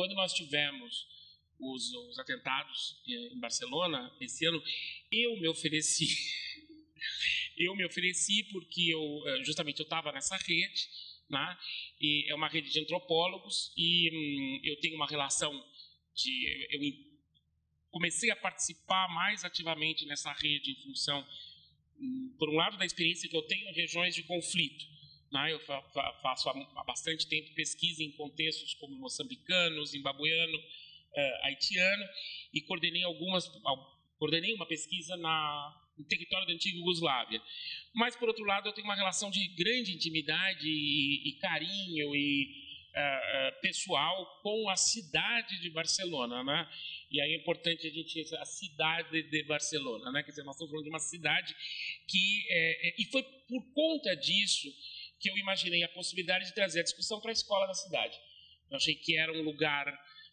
quando nós tivemos os atentados em Barcelona esse ano, eu me ofereci porque justamente eu estava nessa rede, né? E é uma rede de antropólogos e eu tenho uma relação eu comecei a participar mais ativamente nessa rede em função, por um lado, da experiência que eu tenho em regiões de conflito, né? Eu faço há bastante tempo pesquisa em contextos como moçambicano, zimbabueano, haitiano, e coordenei uma pesquisa no território da antiga Iugoslávia. Mas, por outro lado, eu tenho uma relação de grande intimidade e carinho pessoal com a cidade de Barcelona, né? E aí é importante a cidade de Barcelona, né? Quer dizer, nós estamos falando de uma cidade e foi por conta disso que eu imaginei a possibilidade de trazer a discussão para a escola da cidade. Eu achei que era um lugar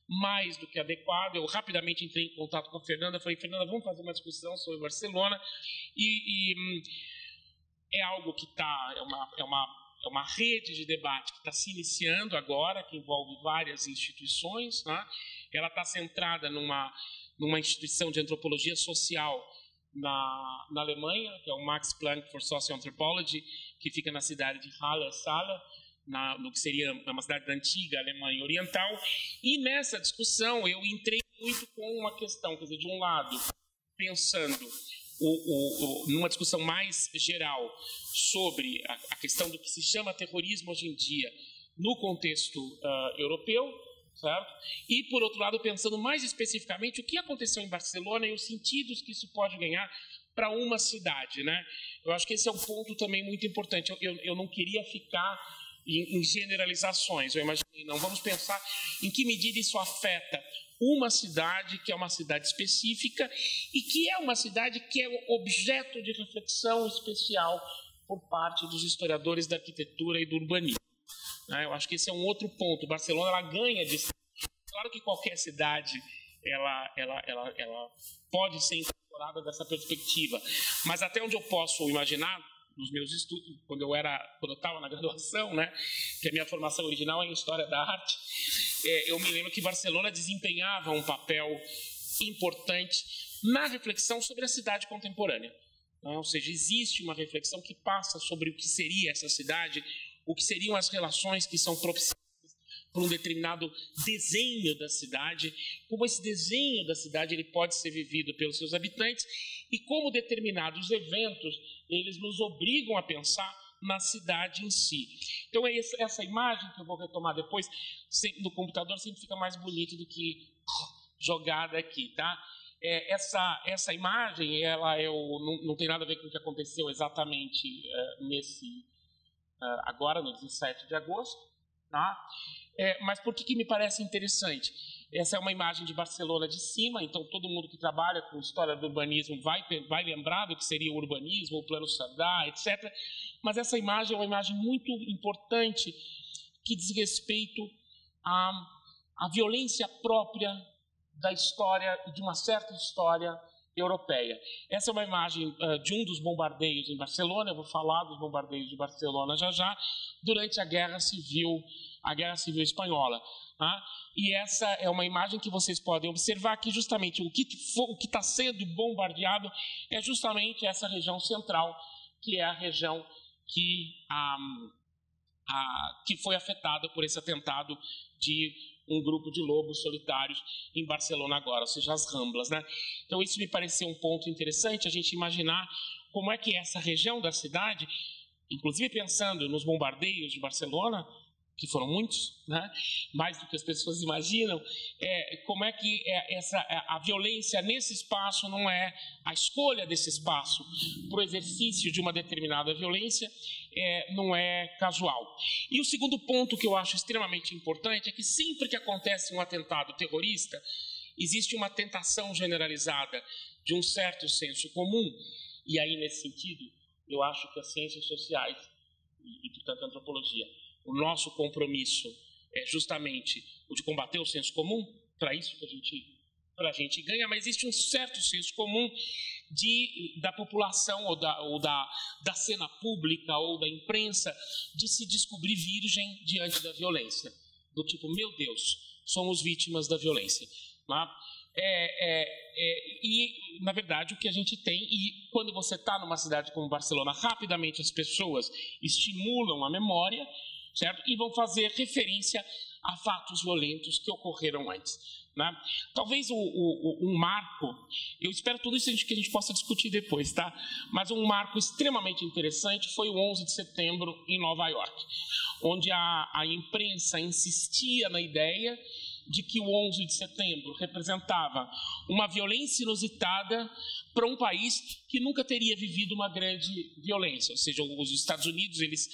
mais do que adequado. Eu rapidamente entrei em contato com a Fernanda, falei: Fernanda, vamos fazer uma discussão sobre Barcelona, e é algo que é uma rede de debate que está se iniciando agora, que envolve várias instituições, né? Ela está centrada numa instituição de antropologia social na Alemanha, que é o Max Planck for Social Anthropology, que fica na cidade de Halle-Saale, no que seria uma cidade da antiga Alemanha Oriental. E nessa discussão eu entrei muito com uma questão, quer dizer, de um lado, pensando numa discussão mais geral sobre a questão do que se chama terrorismo hoje em dia no contexto europeu, certo? E, por outro lado, pensando mais especificamente o que aconteceu em Barcelona e os sentidos que isso pode ganhar para uma cidade, né? Eu acho que esse é um ponto também muito importante. Eu não queria ficar em generalizações. Eu imaginei, não, vamos pensar em que medida isso afeta uma cidade que é uma cidade específica e que é uma cidade que é objeto de reflexão especial por parte dos historiadores da arquitetura e do urbanismo. Eu acho que esse é um outro ponto. Barcelona, ela ganha disso. Claro que qualquer cidade ela pode ser incorporada dessa perspectiva, mas até onde eu posso imaginar, nos meus estudos, quando eu estava na graduação, né, que a minha formação original é em História da Arte, eu me lembro que Barcelona desempenhava um papel importante na reflexão sobre a cidade contemporânea. Ou seja, existe uma reflexão que passa sobre o que seria essa cidade, o que seriam as relações que são propiciadas por um determinado desenho da cidade, como esse desenho da cidade ele pode ser vivido pelos seus habitantes e como determinados eventos eles nos obrigam a pensar na cidade em si. Então é essa imagem que eu vou retomar depois, no computador sempre fica mais bonito do que jogada aqui, tá? Essa imagem, não tem nada a ver com o que aconteceu exatamente agora, no 17 de agosto, tá? Mas por que me parece interessante? Essa é uma imagem de Barcelona de cima, então todo mundo que trabalha com história do urbanismo vai lembrar do que seria o urbanismo, o plano Cerdá, etc. Mas essa imagem é uma imagem muito importante que diz respeito à violência própria da história, de uma certa história europeia. Essa é uma imagem de um dos bombardeios em Barcelona. Eu vou falar dos bombardeios de Barcelona já, durante a Guerra Civil Espanhola. Tá? E essa é uma imagem que vocês podem observar que justamente o que está sendo bombardeado é justamente essa região central, que é a região que foi afetada por esse atentado de um grupo de lobos solitários em Barcelona agora, ou seja, as Ramblas, né? Então isso me pareceu um ponto interessante, a gente imaginar como é que essa região da cidade, inclusive pensando nos bombardeios de Barcelona, que foram muitos, né? Mais do que as pessoas imaginam, como é que a violência nesse espaço não é a escolha desse espaço para o exercício de uma determinada violência, não é casual. E o segundo ponto que eu acho extremamente importante é que sempre que acontece um atentado terrorista, existe uma tentação generalizada de um certo senso comum, e aí nesse sentido eu acho que as ciências sociais e portanto a antropologia, o nosso compromisso é justamente o de combater o senso comum, para isso que a gente ganha, mas existe um certo senso comum da população ou da cena pública ou da imprensa de se descobrir virgem diante da violência. Do tipo, meu Deus, somos vítimas da violência. Né? E, na verdade, o que a gente tem, e quando você está numa cidade como Barcelona, rapidamente as pessoas estimulam a memória, certo? E vão fazer referência a fatos violentos que ocorreram antes. Né? Talvez um marco, eu espero tudo isso que a gente possa discutir depois, tá? Mas um marco extremamente interessante foi o 11 de setembro em Nova York, onde a imprensa insistia na ideia de que o 11 de setembro representava uma violência inusitada para um país que nunca teria vivido uma grande violência. Ou seja, os Estados Unidos eles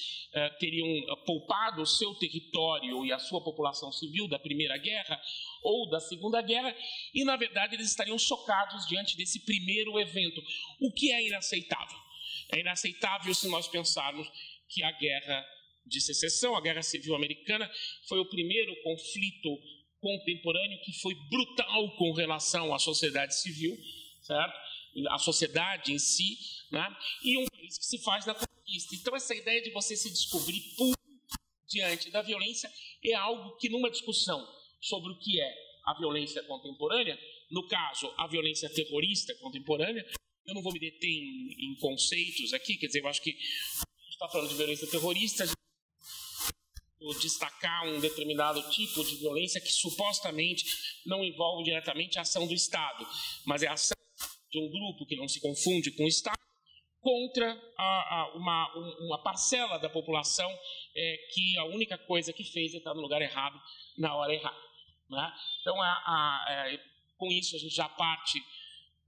teriam poupado o seu território e a sua população civil da Primeira Guerra ou da Segunda Guerra, e, na verdade, eles estariam chocados diante desse primeiro evento, o que é inaceitável. É inaceitável se nós pensarmos que a Guerra de Secessão, a Guerra Civil Americana, foi o primeiro conflito contemporâneo que foi brutal com relação à sociedade civil, certo? A sociedade em si, né? E um país que se faz na conquista. Então, essa ideia de você se descobrir puro diante da violência é algo que, numa discussão sobre o que é a violência contemporânea, no caso, a violência terrorista contemporânea, eu não vou me deter em conceitos aqui, quer dizer, eu acho que a gente está falando de violência terrorista, destacar um determinado tipo de violência que supostamente não envolve diretamente a ação do Estado, mas é a ação de um grupo que não se confunde com o Estado contra uma parcela da população que a única coisa que fez é estar no lugar errado na hora errada. Né? Então, com isso, a gente já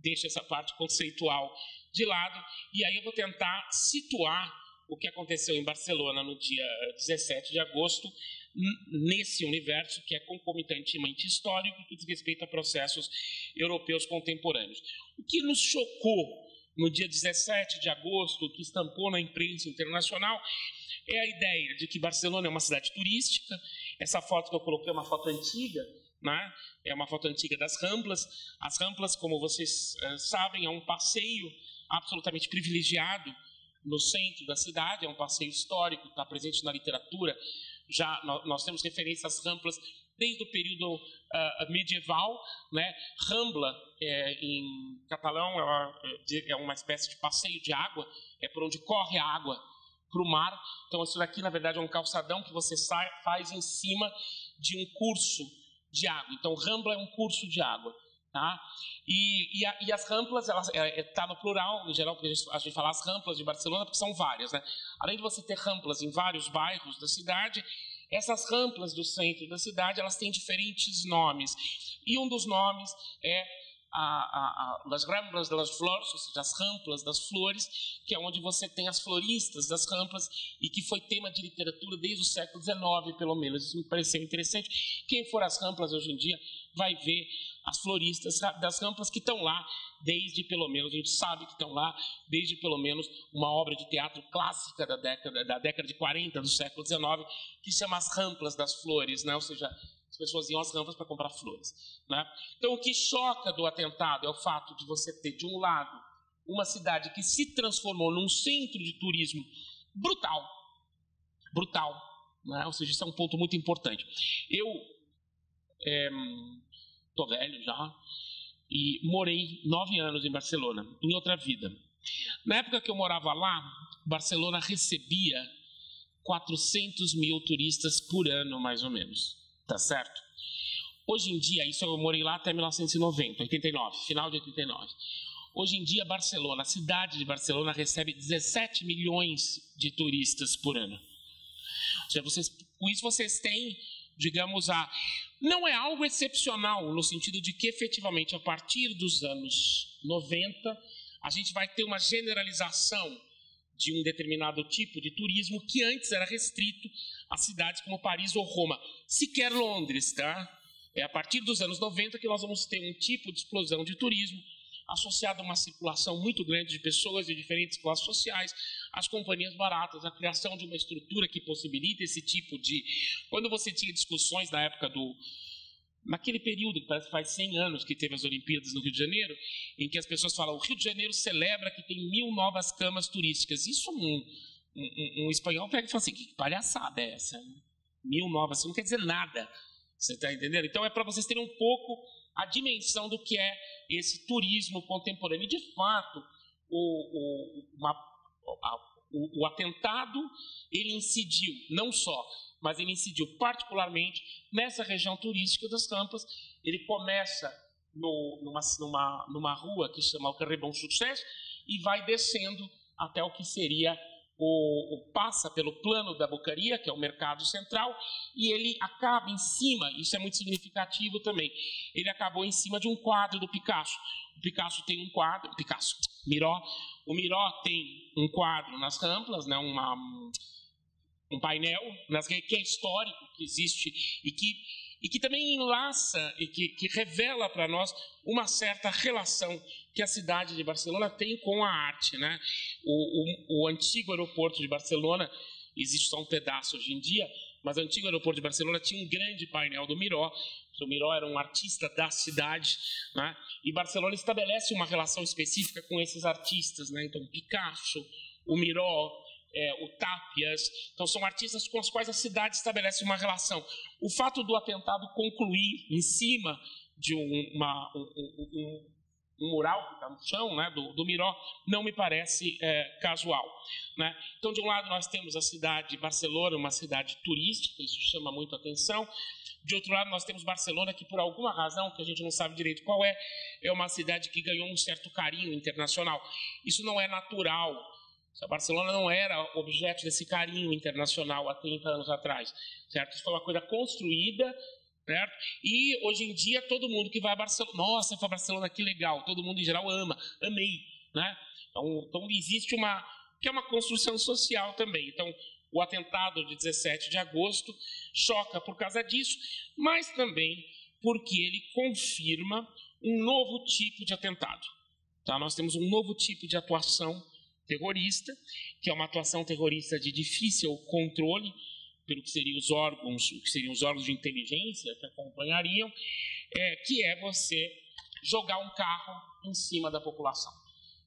deixa essa parte conceitual de lado, e aí eu vou tentar situar o que aconteceu em Barcelona no dia 17 de agosto, nesse universo que é concomitantemente histórico, que diz respeito a processos europeus contemporâneos. O que nos chocou no dia 17 de agosto, que estampou na imprensa internacional, é a ideia de que Barcelona é uma cidade turística. Essa foto que eu coloquei é uma foto antiga, né? É uma foto antiga das Ramblas. As Ramblas, como vocês sabem, é um passeio absolutamente privilegiado no centro da cidade, é um passeio histórico, está presente na literatura. Já nós temos referência às Ramblas desde o período medieval, né? Rambla, em catalão, é uma espécie de passeio de água, é por onde corre a água para o mar. Então, isso daqui, na verdade, é um calçadão que você faz em cima de um curso de água. Então, Rambla é um curso de água. Tá? E as Ramblas, está no plural, em geral, porque a gente fala as Ramblas de Barcelona, porque são várias. Né? Além de você ter Ramblas em vários bairros da cidade, essas Ramblas do centro da cidade, elas têm diferentes nomes. E um dos nomes é as Ramblas de las Flores, ou seja, as Ramblas das Flores, que é onde você tem as floristas das Ramblas, e que foi tema de literatura desde o século XIX, pelo menos. Isso me pareceu interessante. Quem for às Ramblas hoje em dia vai ver as floristas das Ramblas que estão lá desde, pelo menos, a gente sabe que estão lá desde, pelo menos, uma obra de teatro clássica da década de 40 do século XIX, que se chama As Ramblas das Flores, né? Ou seja, as pessoas iam às Ramblas para comprar flores. Né? Então, o que choca do atentado é o fato de você ter, de um lado, uma cidade que se transformou num centro de turismo brutal, né? Ou seja, isso é um ponto muito importante. Eu estou velho já e morei 9 anos em Barcelona, em outra vida. Na época que eu morava lá, Barcelona recebia 400 mil turistas por ano, mais ou menos. Tá certo? Hoje em dia, isso eu morei lá até 1990, 89, final de 89. Hoje em dia, Barcelona, a cidade de Barcelona recebe 17 milhões de turistas por ano. Ou seja, com isso vocês têm, digamos, não é algo excepcional, no sentido de que, efetivamente, a partir dos anos 90, a gente vai ter uma generalização de um determinado tipo de turismo que antes era restrito a cidades como Paris ou Roma, sequer Londres, tá? É a partir dos anos 90 que nós vamos ter um tipo de explosão de turismo associado a uma circulação muito grande de pessoas de diferentes classes sociais, as companhias baratas, a criação de uma estrutura que possibilita esse tipo de... Quando você tinha discussões na época naquele período, que parece que faz 100 anos que teve as Olimpíadas no Rio de Janeiro, em que as pessoas falam, o Rio de Janeiro celebra que tem 1000 novas camas turísticas. Isso um espanhol pega e fala assim, que palhaçada é essa? 1000 novas, isso não quer dizer nada. Você está entendendo? Então é para vocês terem um pouco a dimensão do que é esse turismo contemporâneo. E, de fato, o atentado, ele incidiu, não só, mas ele incidiu particularmente nessa região turística das Rampas. Ele começa numa rua que se chama o Carré Bom Sucesso e vai descendo até o que seria passa pelo plano da Bocaria, que é o mercado central, e ele acaba em cima, isso é muito significativo também, ele acabou em cima de um quadro do Picasso. O Picasso tem um quadro, Miró, o Miró tem um quadro nas Ramplas, né, um painel que é histórico, que existe e que também enlaça e que revela para nós uma certa relação que a cidade de Barcelona tem com a arte, né? O antigo aeroporto de Barcelona, existe só um pedaço hoje em dia, mas o antigo aeroporto de Barcelona tinha um grande painel do Miró. O Miró era um artista da cidade, né? E Barcelona estabelece uma relação específica com esses artistas, né? Então, Picasso, o Miró, o Tàpias, então são artistas com os quais a cidade estabelece uma relação. O fato do atentado concluir em cima de um mural que está no chão, né, do Miró, não me parece casual, né? Então, de um lado, nós temos a cidade de Barcelona, uma cidade turística, isso chama muito a atenção. De outro lado, nós temos Barcelona, que por alguma razão, que a gente não sabe direito qual é uma cidade que ganhou um certo carinho internacional. Isso não é natural. A Barcelona não era objeto desse carinho internacional há 30 anos atrás, certo? Isso foi uma coisa construída, certo? E hoje em dia todo mundo que vai a Barcelona, nossa, foi a Barcelona, que legal, todo mundo em geral amei, né? Então existe que é uma construção social também. Então o atentado de 17 de agosto choca por causa disso, mas também porque ele confirma um novo tipo de atentado, tá? Nós temos um novo tipo de atuação terrorista, que é uma atuação terrorista de difícil controle pelo que seriam os órgãos de inteligência que acompanhariam, que é você jogar um carro em cima da população,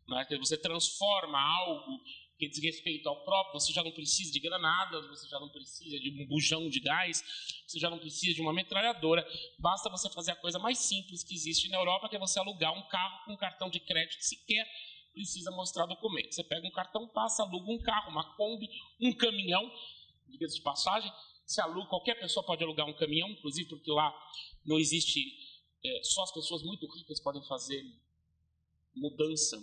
né? Você transforma algo que diz respeito ao próprio, você já não precisa de granadas, você já não precisa de um bujão de gás, você já não precisa de uma metralhadora, basta você fazer a coisa mais simples que existe na Europa, que é você alugar um carro com um cartão de crédito sequer precisa mostrar documento. Você pega um cartão, passa, aluga um carro, uma Kombi, um caminhão, diga-se de passagem, se aluga, qualquer pessoa pode alugar um caminhão, inclusive porque lá não existe, só as pessoas muito ricas podem fazer mudança,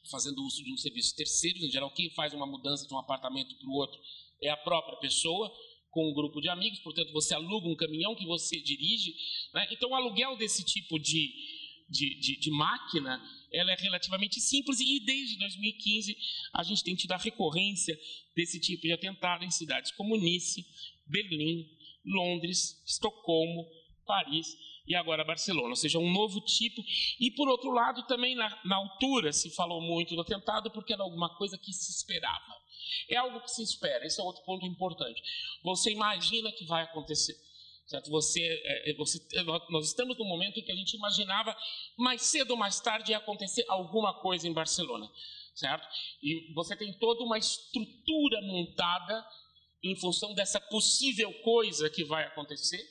fazendo uso de um serviço terceiro. Em geral, quem faz uma mudança de um apartamento para o outro é a própria pessoa, com um grupo de amigos, portanto você aluga um caminhão que você dirige, né? Então o aluguel desse tipo de máquina, ela é relativamente simples, e desde 2015 a gente tem tido a recorrência desse tipo de atentado em cidades como Nice, Berlim, Londres, Estocolmo, Paris e agora Barcelona, ou seja, um novo tipo. E por outro lado também na altura se falou muito do atentado porque era alguma coisa que se esperava. É algo que se espera, esse é outro ponto importante. Você imagina que vai acontecer, certo? Nós estamos num momento em que a gente imaginava mais cedo ou mais tarde ia acontecer alguma coisa em Barcelona, certo? E você tem toda uma estrutura montada em função dessa possível coisa que vai acontecer,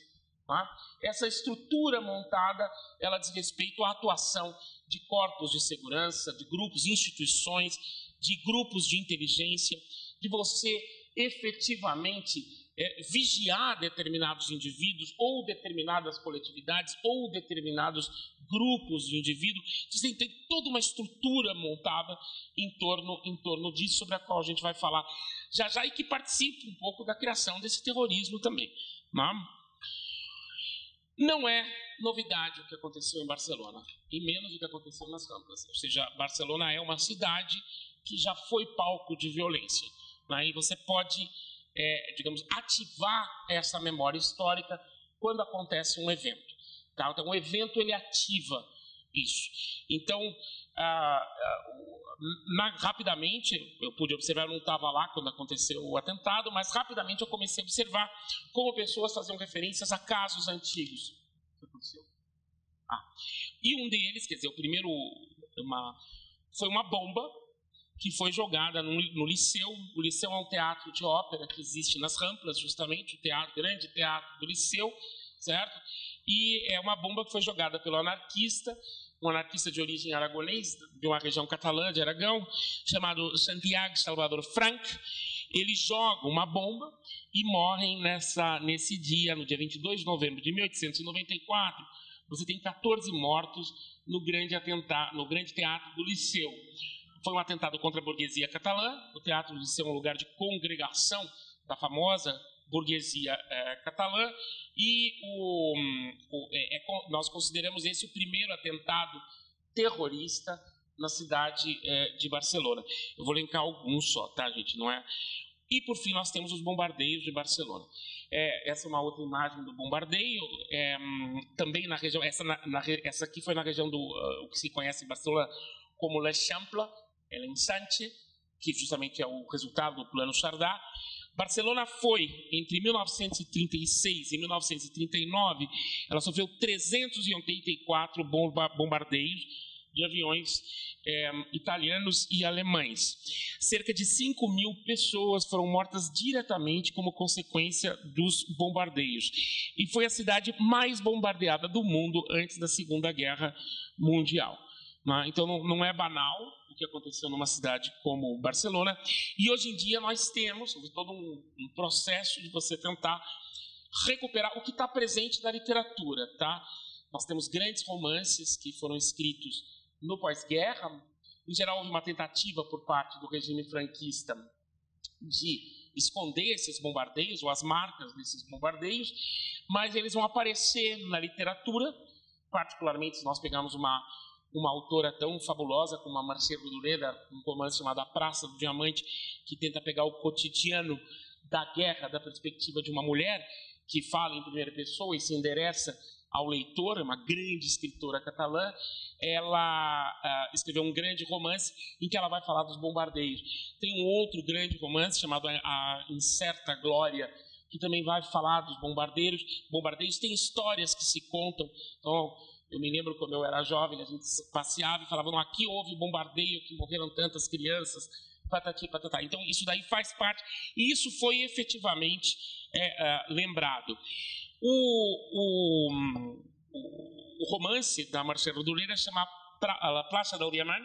tá? Essa estrutura montada, ela diz respeito à atuação de corpos de segurança, de grupos, instituições, de grupos de inteligência, de você efetivamente vigiar determinados indivíduos ou determinadas coletividades ou determinados grupos de indivíduos. Você tem toda uma estrutura montada em torno disso, sobre a qual a gente vai falar já já, e que participa um pouco da criação desse terrorismo também, né? Não é novidade o que aconteceu em Barcelona, e menos o que aconteceu nas Rampas. Ou seja, Barcelona é uma cidade que já foi palco de violência, né? E você pode, digamos, ativar essa memória histórica quando acontece um evento, tá? Então, o evento, ele ativa isso. Então, rapidamente, eu pude observar, eu não estava lá quando aconteceu o atentado, mas rapidamente eu comecei a observar como pessoas faziam referências a casos antigos que aconteceu. E um deles, quer dizer, o primeiro, foi uma bomba que foi jogada no Liceu. O Liceu é um teatro de ópera que existe nas Ramplas, justamente, o grande teatro do Liceu, certo? E é uma bomba que foi jogada pelo anarquista, um anarquista de origem aragonês, de uma região catalã de Aragão, chamado Santiago Salvador Frank. Eles jogam uma bomba e morrem nesse dia, no dia 22 de novembro de 1894. Você tem 14 mortos no grande teatro do Liceu. Foi um atentado contra a burguesia catalã. O Teatro do Liceu é um lugar de congregação da famosa burguesia catalã, e nós consideramos esse o primeiro atentado terrorista na cidade de Barcelona. Eu vou elencar alguns só, tá, gente? Não é? E, por fim, nós temos os bombardeios de Barcelona. Essa é uma outra imagem do bombardeio, também na região, essa aqui foi na região do o que se conhece em Barcelona como l'Eixample, l'Ensanche, que justamente é o resultado do Plano Chardá. Barcelona foi, entre 1936 e 1939, ela sofreu 384 bombardeios de aviões italianos e alemães. Cerca de 5.000 pessoas foram mortas diretamente como consequência dos bombardeios. E foi a cidade mais bombardeada do mundo antes da Segunda Guerra Mundial. Então não é banal o que aconteceu numa cidade como Barcelona. E hoje em dia nós temos todo um processo de você tentar recuperar o que está presente da literatura. Tá? Nós temos grandes romances que foram escritos no pós-guerra. Em geral, houve uma tentativa por parte do regime franquista de esconder esses bombardeios, ou as marcas desses bombardeios, mas eles vão aparecer na literatura, particularmente se nós pegarmos uma autora tão fabulosa como a Mercè Rodoreda, um romance chamado A Praça do Diamante, que tenta pegar o cotidiano da guerra da perspectiva de uma mulher, que fala em primeira pessoa e se endereça ao leitor, uma grande escritora catalã. Ela escreveu um grande romance em que ela vai falar dos bombardeios. Tem um outro grande romance chamado A Incerta Glória, que também vai falar dos bombardeios. Bombardeios têm histórias que se contam. Então, eu me lembro quando eu era jovem, a gente passeava e falava, não, aqui houve bombardeio, que morreram tantas crianças, patati, patatá. Então, isso daí faz parte, e isso foi efetivamente lembrado. O romance da Mercè Rodoreda chama a Plaça del Diamant.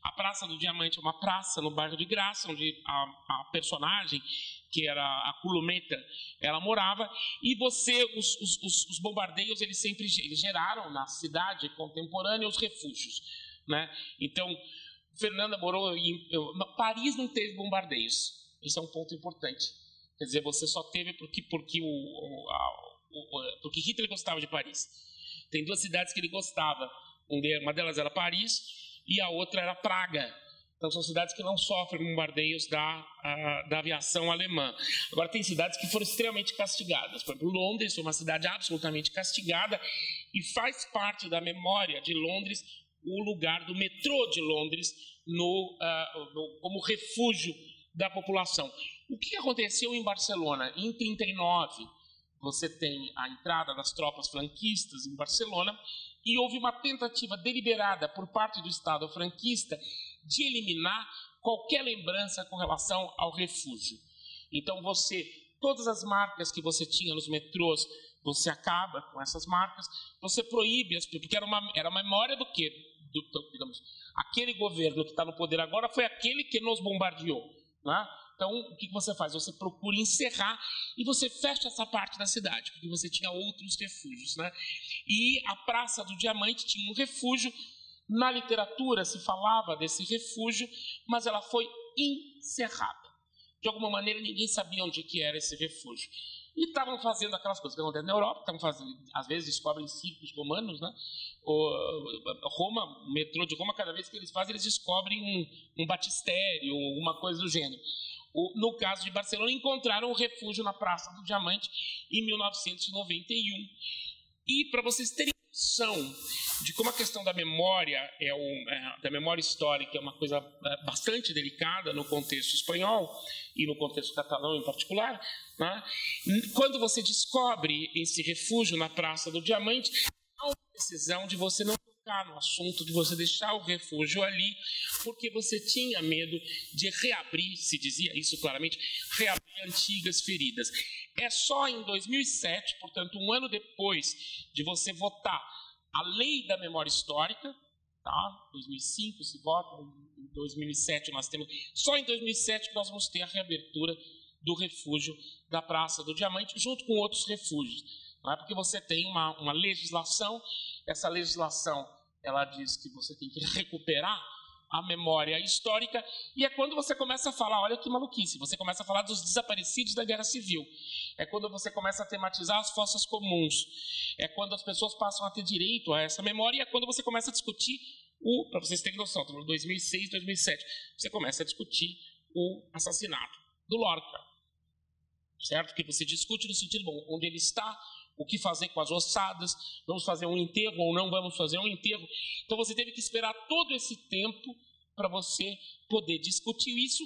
A Praça do Diamante é uma praça no bairro de Graça, onde a personagem, que era a Colometa, ela morava, e os bombardeios eles geraram na cidade contemporânea os refúgios, né? Então, Fernanda morou Paris não teve bombardeios. Isso é um ponto importante. Quer dizer, você só teve porque Hitler gostava de Paris. Tem duas cidades que ele gostava. Uma delas era Paris e a outra era Praga. Então, são cidades que não sofrem bombardeios da aviação alemã. Agora, tem cidades que foram extremamente castigadas. Por exemplo, Londres foi uma cidade absolutamente castigada, e faz parte da memória de Londres o lugar do metrô de Londres como refúgio da população. O que aconteceu em Barcelona? Em 1939, você tem a entrada das tropas franquistas em Barcelona, e houve uma tentativa deliberada por parte do Estado franquista de eliminar qualquer lembrança com relação ao refúgio. Então, todas as marcas que você tinha nos metrôs, você acaba com essas marcas, você proíbe, porque era uma memória do quê? Digamos, aquele governo que está no poder agora foi aquele que nos bombardeou, né? Então, o que você faz? Você procura encerrar e você fecha essa parte da cidade, porque você tinha outros refúgios, né? E a Praça do Diamante tinha um refúgio. Na literatura se falava desse refúgio, mas ela foi encerrada. De alguma maneira, ninguém sabia onde que era esse refúgio. E estavam fazendo aquelas coisas que acontecem na Europa, às vezes descobrem circos romanos, né? O metrô de Roma, cada vez que eles fazem, eles descobrem um batistério ou alguma coisa do gênero. No caso de Barcelona, encontraram um refúgio na Praça do Diamante em 1991. E para vocês terem noção de como a questão da memória da memória histórica é uma coisa bastante delicada no contexto espanhol e no contexto catalão em particular, né? Quando você descobre esse refúgio na Praça do Diamante, há uma decisão de você não tocar no assunto, de você deixar o refúgio ali, porque você tinha medo de reabrir, se dizia isso claramente, reabrir antigas feridas. É só em 2007, portanto, um ano depois de você votar a lei da memória histórica, tá? 2005 se vota, em 2007 nós temos... Só em 2007 que nós vamos ter a reabertura do refúgio da Praça do Diamante, junto com outros refúgios. Não é porque você tem uma legislação, essa legislação ela diz que você tem que recuperar a memória histórica, e é quando você começa a falar, olha que maluquice, você começa a falar dos desaparecidos da Guerra Civil, é quando você começa a tematizar as fossas comuns, é quando as pessoas passam a ter direito a essa memória, e é quando você começa a discutir para vocês terem noção, 2006, 2007, você começa a discutir o assassinato do Lorca, certo? Que você discute no sentido, bom, onde ele está, o que fazer com as ossadas, vamos fazer um enterro ou não vamos fazer um enterro. Então você teve que esperar todo esse tempo para você poder discutir isso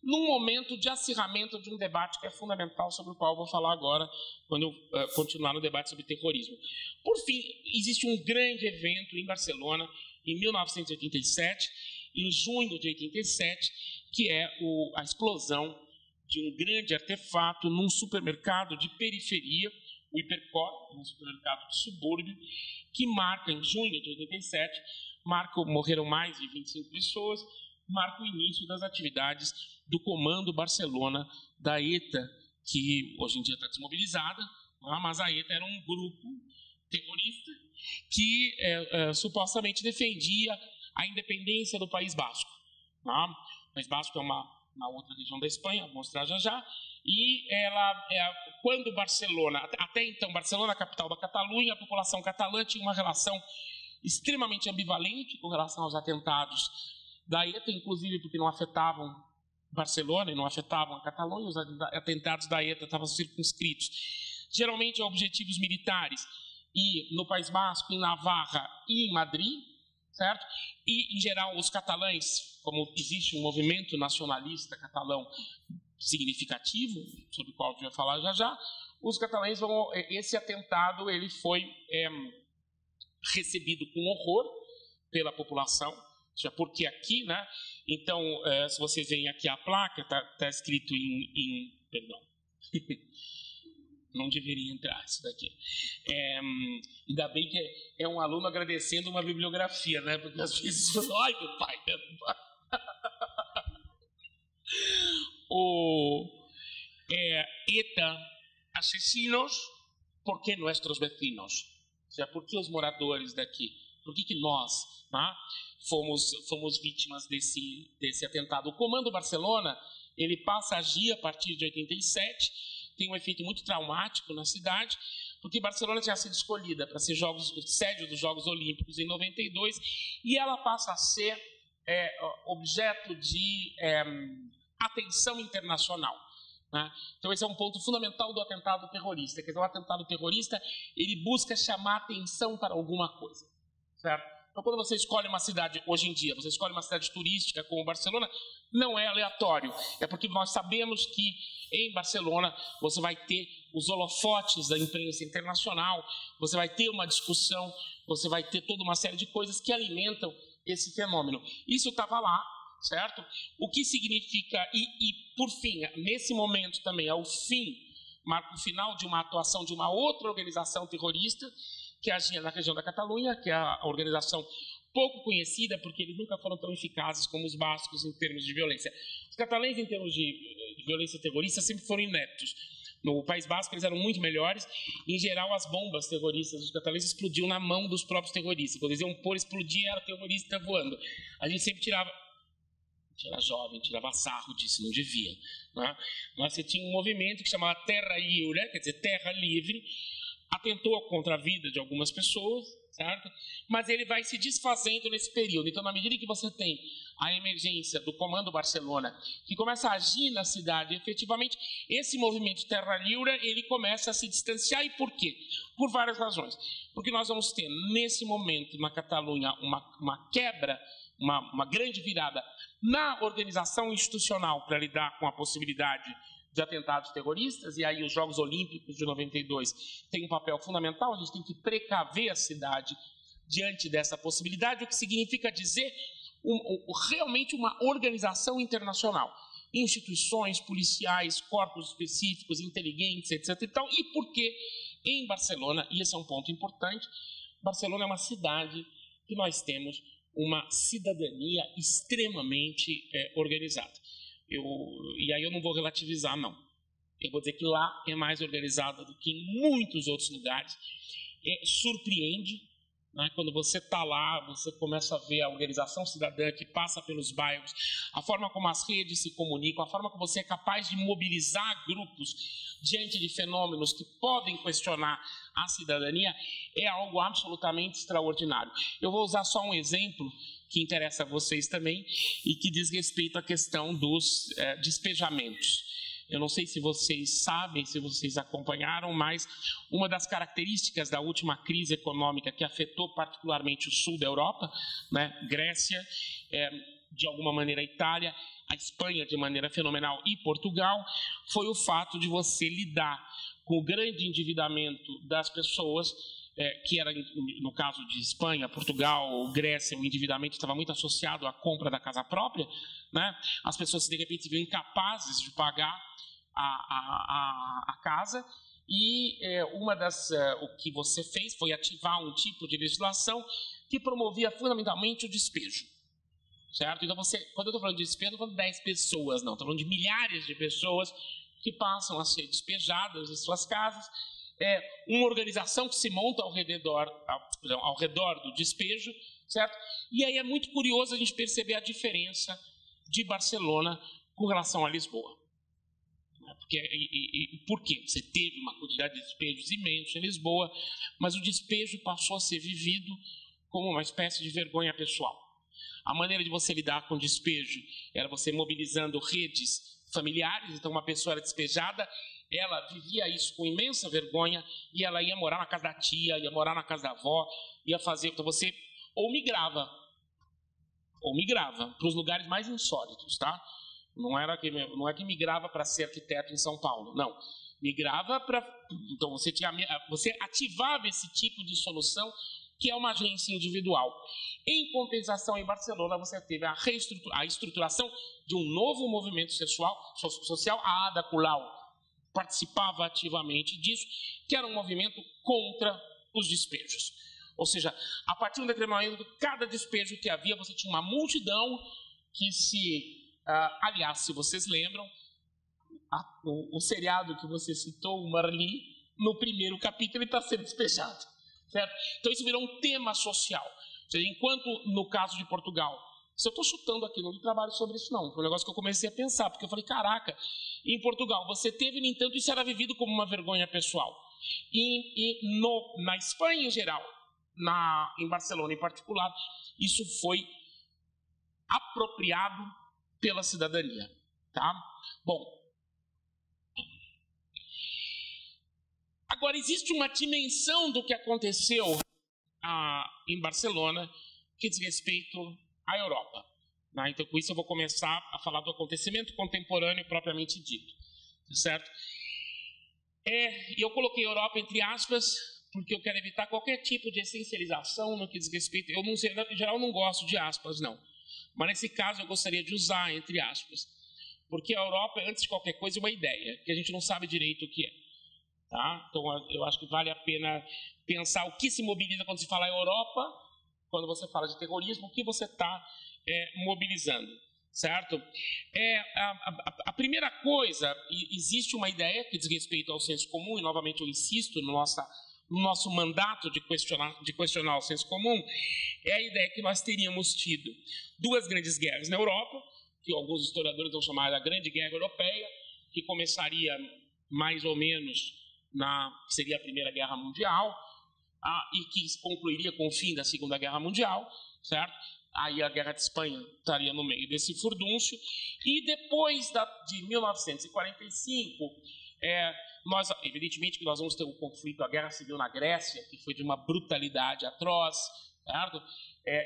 num momento de acirramento de um debate que é fundamental, sobre o qual eu vou falar agora, quando eu continuar no debate sobre terrorismo. Por fim, existe um grande evento em Barcelona, em 1987, em junho de 87, que é a explosão de um grande artefato num supermercado de periferia, o Hipercor, um supermercado de subúrbio, que marca, em junho de 87, morreram mais de 25 pessoas, marca o início das atividades do Comando Barcelona da ETA, que hoje em dia está desmobilizada, mas a ETA era um grupo terrorista que supostamente defendia a independência do País Basco. O País Basco é uma outra região da Espanha, vou mostrar já já, e quando Barcelona, até então Barcelona, a capital da Catalunha, a população catalã tinha uma relação extremamente ambivalente com relação aos atentados da ETA, inclusive porque não afetavam Barcelona e não afetavam a Catalunha, os atentados da ETA estavam circunscritos geralmente a objetivos militares, e no País Basco, em Navarra e em Madrid, certo? E, em geral, os catalães, como existe um movimento nacionalista catalão significativo, sobre o qual eu vou falar já já, os catalães esse atentado ele foi recebido com horror pela população, já porque aqui, né? Então, se vocês veem aqui a placa, tá escrito perdão, não deveria entrar isso daqui. Ainda bem que é um aluno agradecendo uma bibliografia, né? Porque às vezes, ai meu pai, ETA, asesinos, ¿por qué nuestros vecinos? O seja, por que os moradores daqui? Por que nós, né, fomos vítimas desse atentado? O Comando Barcelona, ele passa a agir a partir de 87, tem um efeito muito traumático na cidade, porque Barcelona tinha sido escolhida para ser sede dos Jogos Olímpicos em 92, e ela passa a ser objeto de atenção internacional, né? Então esse é um ponto fundamental do atentado terrorista, quer dizer, o atentado terrorista ele busca chamar atenção para alguma coisa, certo? Então quando você escolhe uma cidade, hoje em dia, você escolhe uma cidade turística como Barcelona, não é aleatório, é porque nós sabemos que em Barcelona você vai ter os holofotes da imprensa internacional, você vai ter uma discussão, você vai ter toda uma série de coisas que alimentam esse fenômeno. Isso estava lá, certo? O que significa, e por fim, nesse momento também, marca o final de uma atuação de uma outra organização terrorista que agia na região da Catalunha, que é a organização pouco conhecida, porque eles nunca foram tão eficazes como os bascos em termos de violência. Os catalães, em termos de violência terrorista, sempre foram ineptos. No País Basco, eles eram muito melhores. Em geral, as bombas terroristas dos catalães explodiam na mão dos próprios terroristas. Quando eles iam pôr, explodia, era o terrorista voando. A gente sempre tirava jovem, tirava sarro disso, não devia, né? Mas você tinha um movimento que chamava Terra Lliure, quer dizer, terra livre, atentou contra a vida de algumas pessoas, certo? Mas ele vai se desfazendo nesse período. Então, na medida que você tem a emergência do Comando Barcelona, que começa a agir na cidade, efetivamente, esse movimento Terra Lliure, ele começa a se distanciar. E por quê? Por várias razões. Porque nós vamos ter, nesse momento, na Catalunha, uma quebra, uma grande virada na organização institucional para lidar com a possibilidade de atentados terroristas, e aí os Jogos Olímpicos de 92 têm um papel fundamental. A gente tem que precaver a cidade diante dessa possibilidade, o que significa dizer realmente uma organização internacional. instituições policiais, corpos específicos, inteligentes, etc. e tal. E porque em Barcelona, e esse é um ponto importante, Barcelona é uma cidade que nós temos uma cidadania extremamente organizada. E aí eu não vou relativizar, não. Eu vou dizer que lá é mais organizada do que em muitos outros lugares. Surpreende, né? Quando você está lá, você começa a ver a organização cidadã que passa pelos bairros, a forma como as redes se comunicam, a forma como você é capaz de mobilizar grupos diante de fenômenos que podem questionar a cidadania, é algo absolutamente extraordinário. Eu vou usar só um exemplo que interessa a vocês também e que diz respeito à questão dos despejamentos. Eu não sei se vocês sabem, se vocês acompanharam, mas uma das características da última crise econômica que afetou particularmente o sul da Europa, né, Grécia, de alguma maneira a Itália, a Espanha de maneira fenomenal e Portugal, foi o fato de você lidar com o grande endividamento das pessoas, que era, no caso de Espanha, Portugal, Grécia, o endividamento estava muito associado à compra da casa própria, né? As pessoas de repente se viam incapazes de pagar a casa, e o que você fez foi ativar um tipo de legislação que promovia fundamentalmente o despejo, certo? Então quando eu estou falando de despejo, não estou falando de 10 pessoas, não, estou falando de milhares de pessoas que passam a ser despejadas de suas casas. Uma organização que se monta ao redor do despejo, certo? E aí é muito curioso a gente perceber a diferença de Barcelona com relação a Lisboa. Por quê? Você teve uma quantidade de despejos imensos em Lisboa, mas o despejo passou a ser vivido como uma espécie de vergonha pessoal. A maneira de você lidar com o despejo era você mobilizando redes familiares. Então uma pessoa era despejada, ela vivia isso com imensa vergonha e ela ia morar na casa da tia, ia morar na casa da avó, ia fazer... Então você ou migrava para os lugares mais insólitos, tá? Não é que migrava para ser arquiteto em São Paulo, não. Migrava para... Então você ativava esse tipo de solução, que é uma agência individual. Em compensação, em Barcelona, você teve a estruturação de um novo movimento social, a Ada Colau participava ativamente disso, que era um movimento contra os despejos. Ou seja, a partir de um determinado momento, cada despejo que havia, você tinha uma multidão que aliás, se vocês lembram, o seriado que você citou, o Marli, no primeiro capítulo ele está sendo despejado, certo? Então isso virou um tema social. Ou seja, enquanto no caso de Portugal, se eu estou chutando aqui, não trabalho sobre isso não, foi um negócio que eu comecei a pensar, porque eu falei, caraca, em Portugal você teve, no entanto, isso era vivido como uma vergonha pessoal. Na Espanha em geral, em Barcelona em particular, isso foi apropriado pela cidadania, tá? Bom, agora existe uma dimensão do que aconteceu em Barcelona que diz respeito à Europa, né? Então com isso eu vou começar a falar do acontecimento contemporâneo propriamente dito, certo? E eu coloquei Europa entre aspas porque eu quero evitar qualquer tipo de essencialização no que diz respeito. Eu, em geral, não gosto de aspas, não. Mas nesse caso eu gostaria de usar entre aspas, porque a Europa é, antes de qualquer coisa, uma ideia, que a gente não sabe direito o que é. Tá? Então eu acho que vale a pena pensar o que se mobiliza quando se fala em Europa, quando você fala de terrorismo, o que você está mobilizando, certo? A primeira coisa, existe uma ideia que diz respeito ao senso comum, e novamente eu insisto no nosso mandato de questionar o senso comum, é a ideia que nós teríamos tido duas grandes guerras na Europa, que alguns historiadores vão chamar da Grande Guerra Europeia, que começaria mais ou menos que seria a Primeira Guerra Mundial, e que concluiria com o fim da Segunda Guerra Mundial, certo? Aí a Guerra de Espanha estaria no meio desse furdúncio, e depois de 1945, evidentemente que nós vamos ter um conflito, a Guerra Civil na Grécia, que foi de uma brutalidade atroz, certo?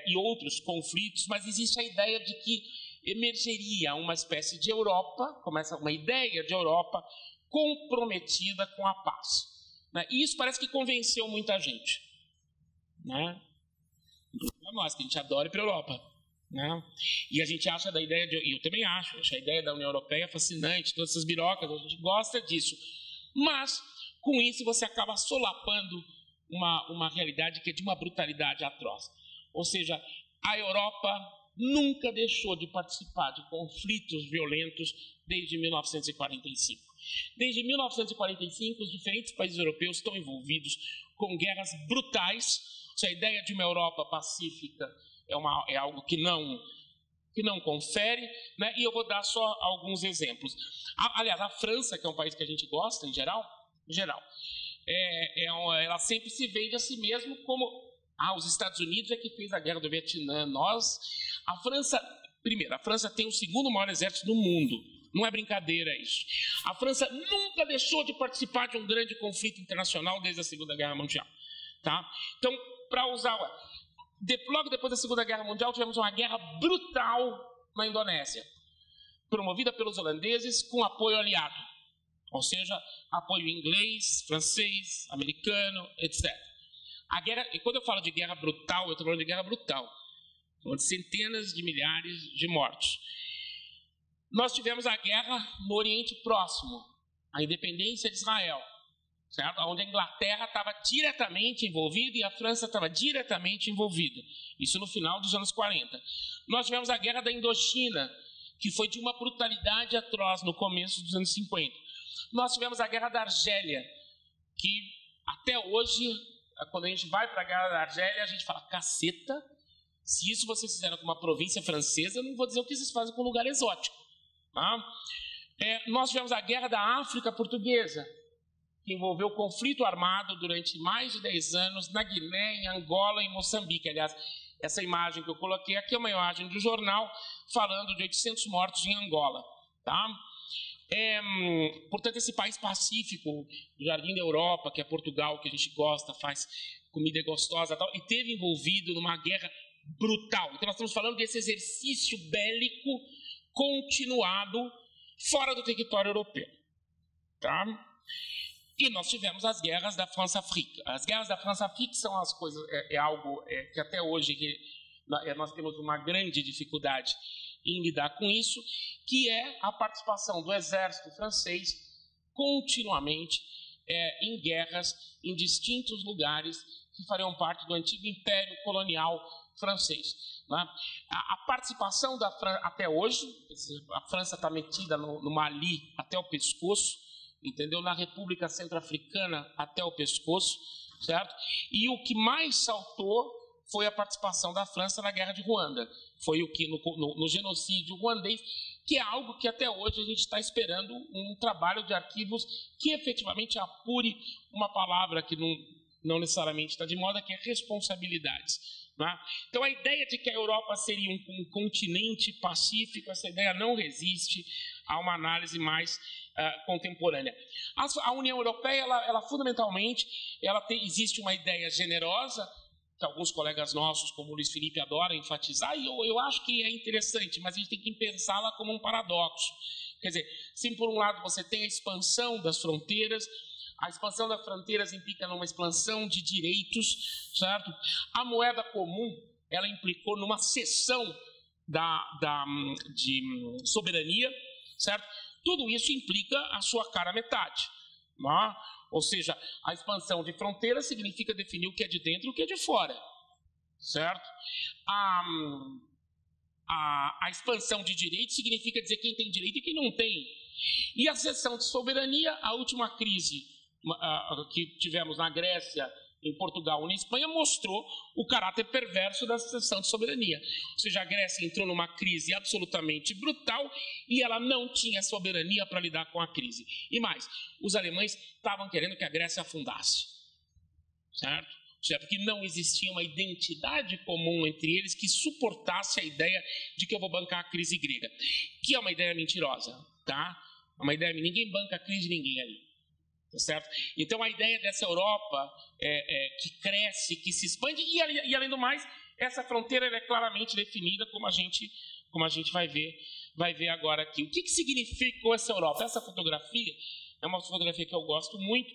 E outros conflitos, mas existe a ideia de que emergeria uma espécie de Europa, começa uma ideia de Europa comprometida com a paz, né? E isso parece que convenceu muita gente, né? Inclusive nós, que a gente adora ir para a Europa, né? E a gente acha da ideia, e eu também acho a ideia da União Europeia fascinante, todas essas birocas, a gente gosta disso. Mas, com isso, você acaba solapando uma realidade que é de uma brutalidade atroz. Ou seja, a Europa nunca deixou de participar de conflitos violentos desde 1945. Desde 1945, os diferentes países europeus estão envolvidos com guerras brutais. A ideia de uma Europa pacífica é algo que não confere, né? E eu vou dar só alguns exemplos. Aliás, a França, que é um país que a gente gosta em geral, ela sempre se vende a si mesmo como os Estados Unidos é que fez a guerra do Vietnã. A França tem o segundo maior exército do mundo. Não é brincadeira isso. A França nunca deixou de participar de um grande conflito internacional desde a Segunda Guerra Mundial. Tá? Então, logo depois da Segunda Guerra Mundial, tivemos uma guerra brutal na Indonésia, promovida pelos holandeses com apoio aliado. Ou seja, apoio inglês, francês, americano, etc. E quando eu falo de guerra brutal, eu estou falando de guerra brutal. Estou falando de centenas de milhares de mortos. Nós tivemos a guerra no Oriente Próximo, a independência de Israel, certo? Onde a Inglaterra estava diretamente envolvida e a França estava diretamente envolvida. Isso no final dos anos 40. Nós tivemos a guerra da Indochina, que foi de uma brutalidade atroz no começo dos anos 50. Nós tivemos a guerra da Argélia, que até hoje, quando a gente vai para a guerra da Argélia, a gente fala, caceta, se isso vocês fizeram com uma província francesa, eu não vou dizer o que vocês fazem com um lugar exótico. Tá? Nós tivemos a guerra da África Portuguesa, que envolveu conflito armado durante mais de 10 anos na Guiné, em Angola e em Moçambique. Aliás, essa imagem que eu coloquei aqui é uma imagem do jornal falando de 800 mortos em Angola. Tá? Portanto, esse país pacífico, o Jardim da Europa, que é Portugal, que a gente gosta, faz comida gostosa e tal, e esteve envolvido numa guerra brutal. Então, nós estamos falando desse exercício bélico continuado fora do território europeu. Tá? E nós tivemos as guerras da França-África. As guerras da França-África são as coisas, algo que até hoje nós temos uma grande dificuldade em lidar com isso, que é a participação do exército francês continuamente em guerras em distintos lugares que fariam parte do antigo Império Colonial francês. Né? A participação da França até hoje, a França está metida no Mali até o pescoço, entendeu? Na República Centro-Africana até o pescoço, certo? E o que mais saltou foi a participação da França na Guerra de Ruanda. Foi o que no genocídio ruandês, que é algo que até hoje a gente está esperando um trabalho de arquivos que efetivamente apure uma palavra que não necessariamente está de moda, que é responsabilidades. Né? Então, a ideia de que a Europa seria um continente pacífico, essa ideia não resiste a uma análise mais contemporânea. A União Europeia, ela fundamentalmente, existe uma ideia generosa, que alguns colegas nossos, como o Luiz Felipe, adoram enfatizar, e eu acho que é interessante, mas a gente tem que pensá-la como um paradoxo. Quer dizer, se por um lado você tem a expansão das fronteiras, a expansão das fronteiras implica numa expansão de direitos, certo? A moeda comum, ela implicou numa cessão de soberania, certo? Tudo isso implica a sua cara metade. Né? Ou seja, a expansão de fronteiras significa definir o que é de dentro e o que é de fora, certo? A expansão de direitos significa dizer quem tem direito e quem não tem. E a cessão de soberania, a última crise que tivemos na Grécia, em Portugal e na Espanha, mostrou o caráter perverso da cessão de soberania. Ou seja, a Grécia entrou numa crise absolutamente brutal e ela não tinha soberania para lidar com a crise. E mais, os alemães estavam querendo que a Grécia afundasse, certo? Ou seja, porque não existia uma identidade comum entre eles que suportasse a ideia de que eu vou bancar a crise grega, que é uma ideia mentirosa, tá? É uma ideia, ninguém banca a crise de ninguém ali. Certo? Então a ideia dessa Europa que cresce, que se expande, e além do mais, essa fronteira é claramente definida, como a gente vai ver agora aqui. O que significou essa Europa? Essa fotografia é uma fotografia que eu gosto muito,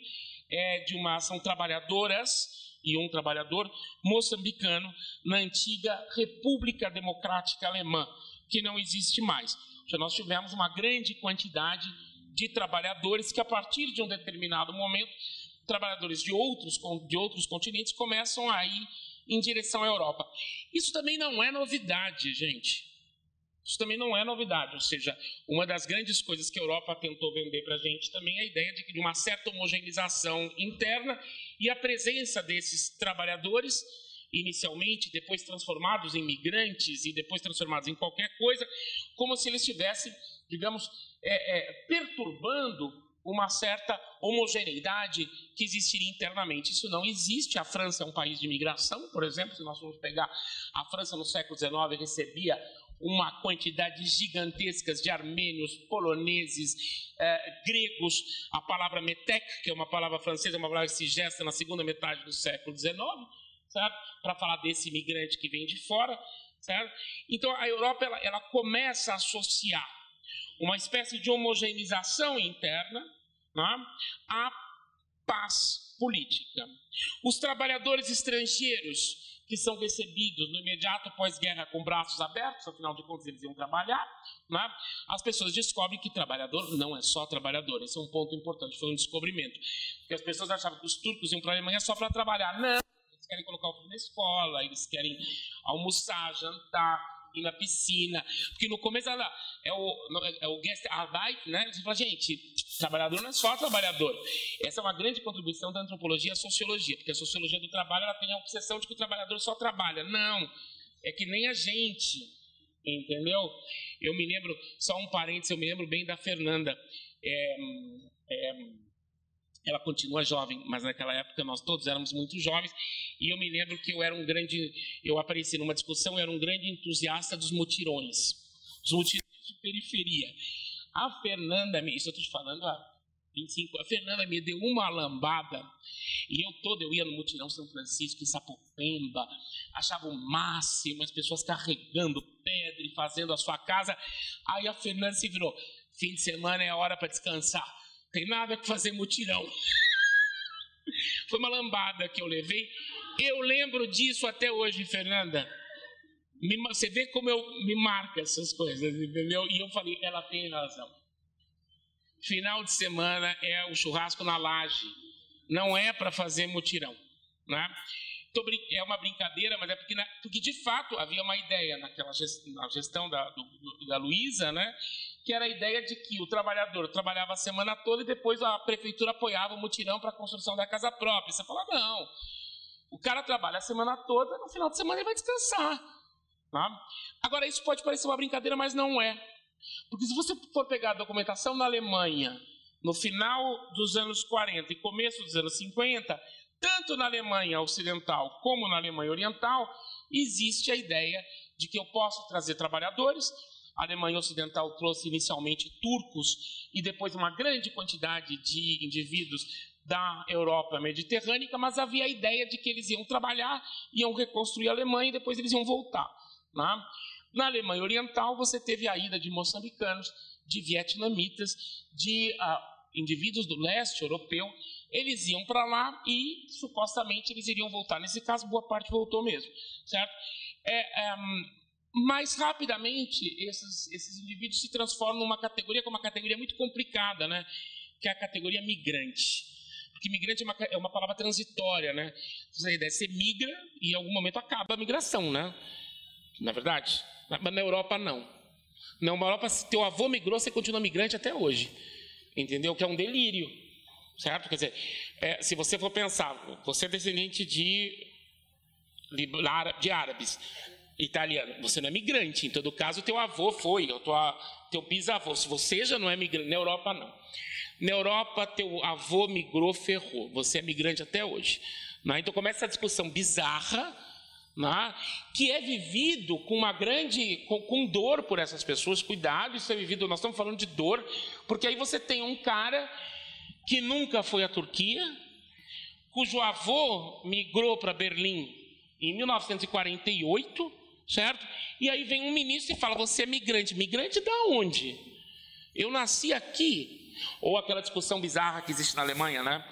são trabalhadoras e um trabalhador moçambicano na antiga República Democrática Alemã, que não existe mais. Então, nós tivemos uma grande quantidade de trabalhadores que, a partir de um determinado momento, trabalhadores de outros continentes começam a ir em direção à Europa. Isso também não é novidade, gente. Isso também não é novidade. Ou seja, uma das grandes coisas que a Europa tentou vender para a gente também é a ideia de uma certa homogeneização interna e a presença desses trabalhadores, inicialmente, depois transformados em migrantes e depois transformados em qualquer coisa, como se eles estivessem, digamos, perturbando uma certa homogeneidade que existiria internamente. Isso não existe. A França é um país de imigração, por exemplo. Se nós formos pegar a França no século XIX, recebia uma quantidade gigantesca de armênios, poloneses, gregos. A palavra metek, que é uma palavra francesa, é uma palavra que se gesta na segunda metade do século XIX, para falar desse imigrante que vem de fora. Certo? Então, a Europa ela começa a associar uma espécie de homogeneização interna, né, à paz política. Os trabalhadores estrangeiros que são recebidos no imediato pós-guerra com braços abertos, afinal de contas eles iam trabalhar, né? As pessoas descobrem que trabalhador não é só trabalhador. Esse é um ponto importante, foi um descobrimento. Porque as pessoas achavam que os turcos iam para a Alemanha só para trabalhar. Não, eles querem colocar o filho na escola, eles querem almoçar, jantar, ir na piscina. Porque no começo é o Gastarbeit, né? Você fala, gente, trabalhador não é só trabalhador. Essa é uma grande contribuição da antropologia à sociologia, porque a sociologia do trabalho ela tem a obsessão de que o trabalhador só trabalha. Não, é que nem a gente, entendeu? Eu me lembro, só um parênteses, eu me lembro bem da Fernanda. Ela continua jovem, mas naquela época nós todos éramos muito jovens, e eu me lembro que eu apareci numa discussão, eu era um grande entusiasta dos mutirões de periferia. A Fernanda, isso eu estou te falando há 25 anos, a Fernanda me deu uma lambada, e eu ia no mutirão São Francisco, em Sapopemba, achava o máximo, as pessoas carregando pedra e fazendo a sua casa. Aí a Fernanda se virou, fim de semana é hora para descansar, tem nada que fazer mutirão. Foi uma lambada que eu levei. Eu lembro disso até hoje, Fernanda. Você vê como me marca essas coisas, entendeu? E eu falei, ela tem razão. Final de semana é o churrasco na laje. Não é para fazer mutirão, né? É uma brincadeira, mas é porque de fato havia uma ideia na gestão da Luísa, né? Que era a ideia de que o trabalhador trabalhava a semana toda e depois a prefeitura apoiava o mutirão para a construção da casa própria. Você fala, não, o cara trabalha a semana toda, no final de semana ele vai descansar. Tá? Agora, isso pode parecer uma brincadeira, mas não é. Porque se você for pegar a documentação na Alemanha, no final dos anos 40 e começo dos anos 50, tanto na Alemanha Ocidental como na Alemanha Oriental, existe a ideia de que eu posso trazer trabalhadores. A Alemanha Ocidental trouxe inicialmente turcos e depois uma grande quantidade de indivíduos da Europa Mediterrânea, mas havia a ideia de que eles iam trabalhar, iam reconstruir a Alemanha e depois eles iam voltar. Né? Na Alemanha Oriental, você teve a ida de moçambicanos, de vietnamitas, de indivíduos do leste europeu. Eles iam para lá e, supostamente, eles iriam voltar. Nesse caso, boa parte voltou mesmo. Certo? Mais rapidamente, esses indivíduos se transformam numa categoria, que é uma categoria muito complicada, né? Que é a categoria migrante. Porque migrante é uma palavra transitória, né? Você migra e em algum momento acaba a migração, né? Não é verdade? Mas na Europa, não. Na Europa, se teu avô migrou, você continua migrante até hoje. Entendeu? Que é um delírio. Certo? Quer dizer, se você for pensar, você é descendente de árabes, italiano, você não é migrante. Em todo caso, teu avô foi, teu bisavô. Se você já não é migrante, na Europa, não. Na Europa, teu avô migrou, ferrou. Você é migrante até hoje. Né? Então começa essa discussão bizarra, né? Que é vivido com uma grande, com dor por essas pessoas. Cuidado, isso é vivido, nós estamos falando de dor, porque aí você tem um cara que nunca foi à Turquia, cujo avô migrou para Berlim em 1948, certo? E aí vem um ministro e fala, você é migrante. Migrante da onde? Eu nasci aqui. Ou aquela discussão bizarra que existe na Alemanha, né?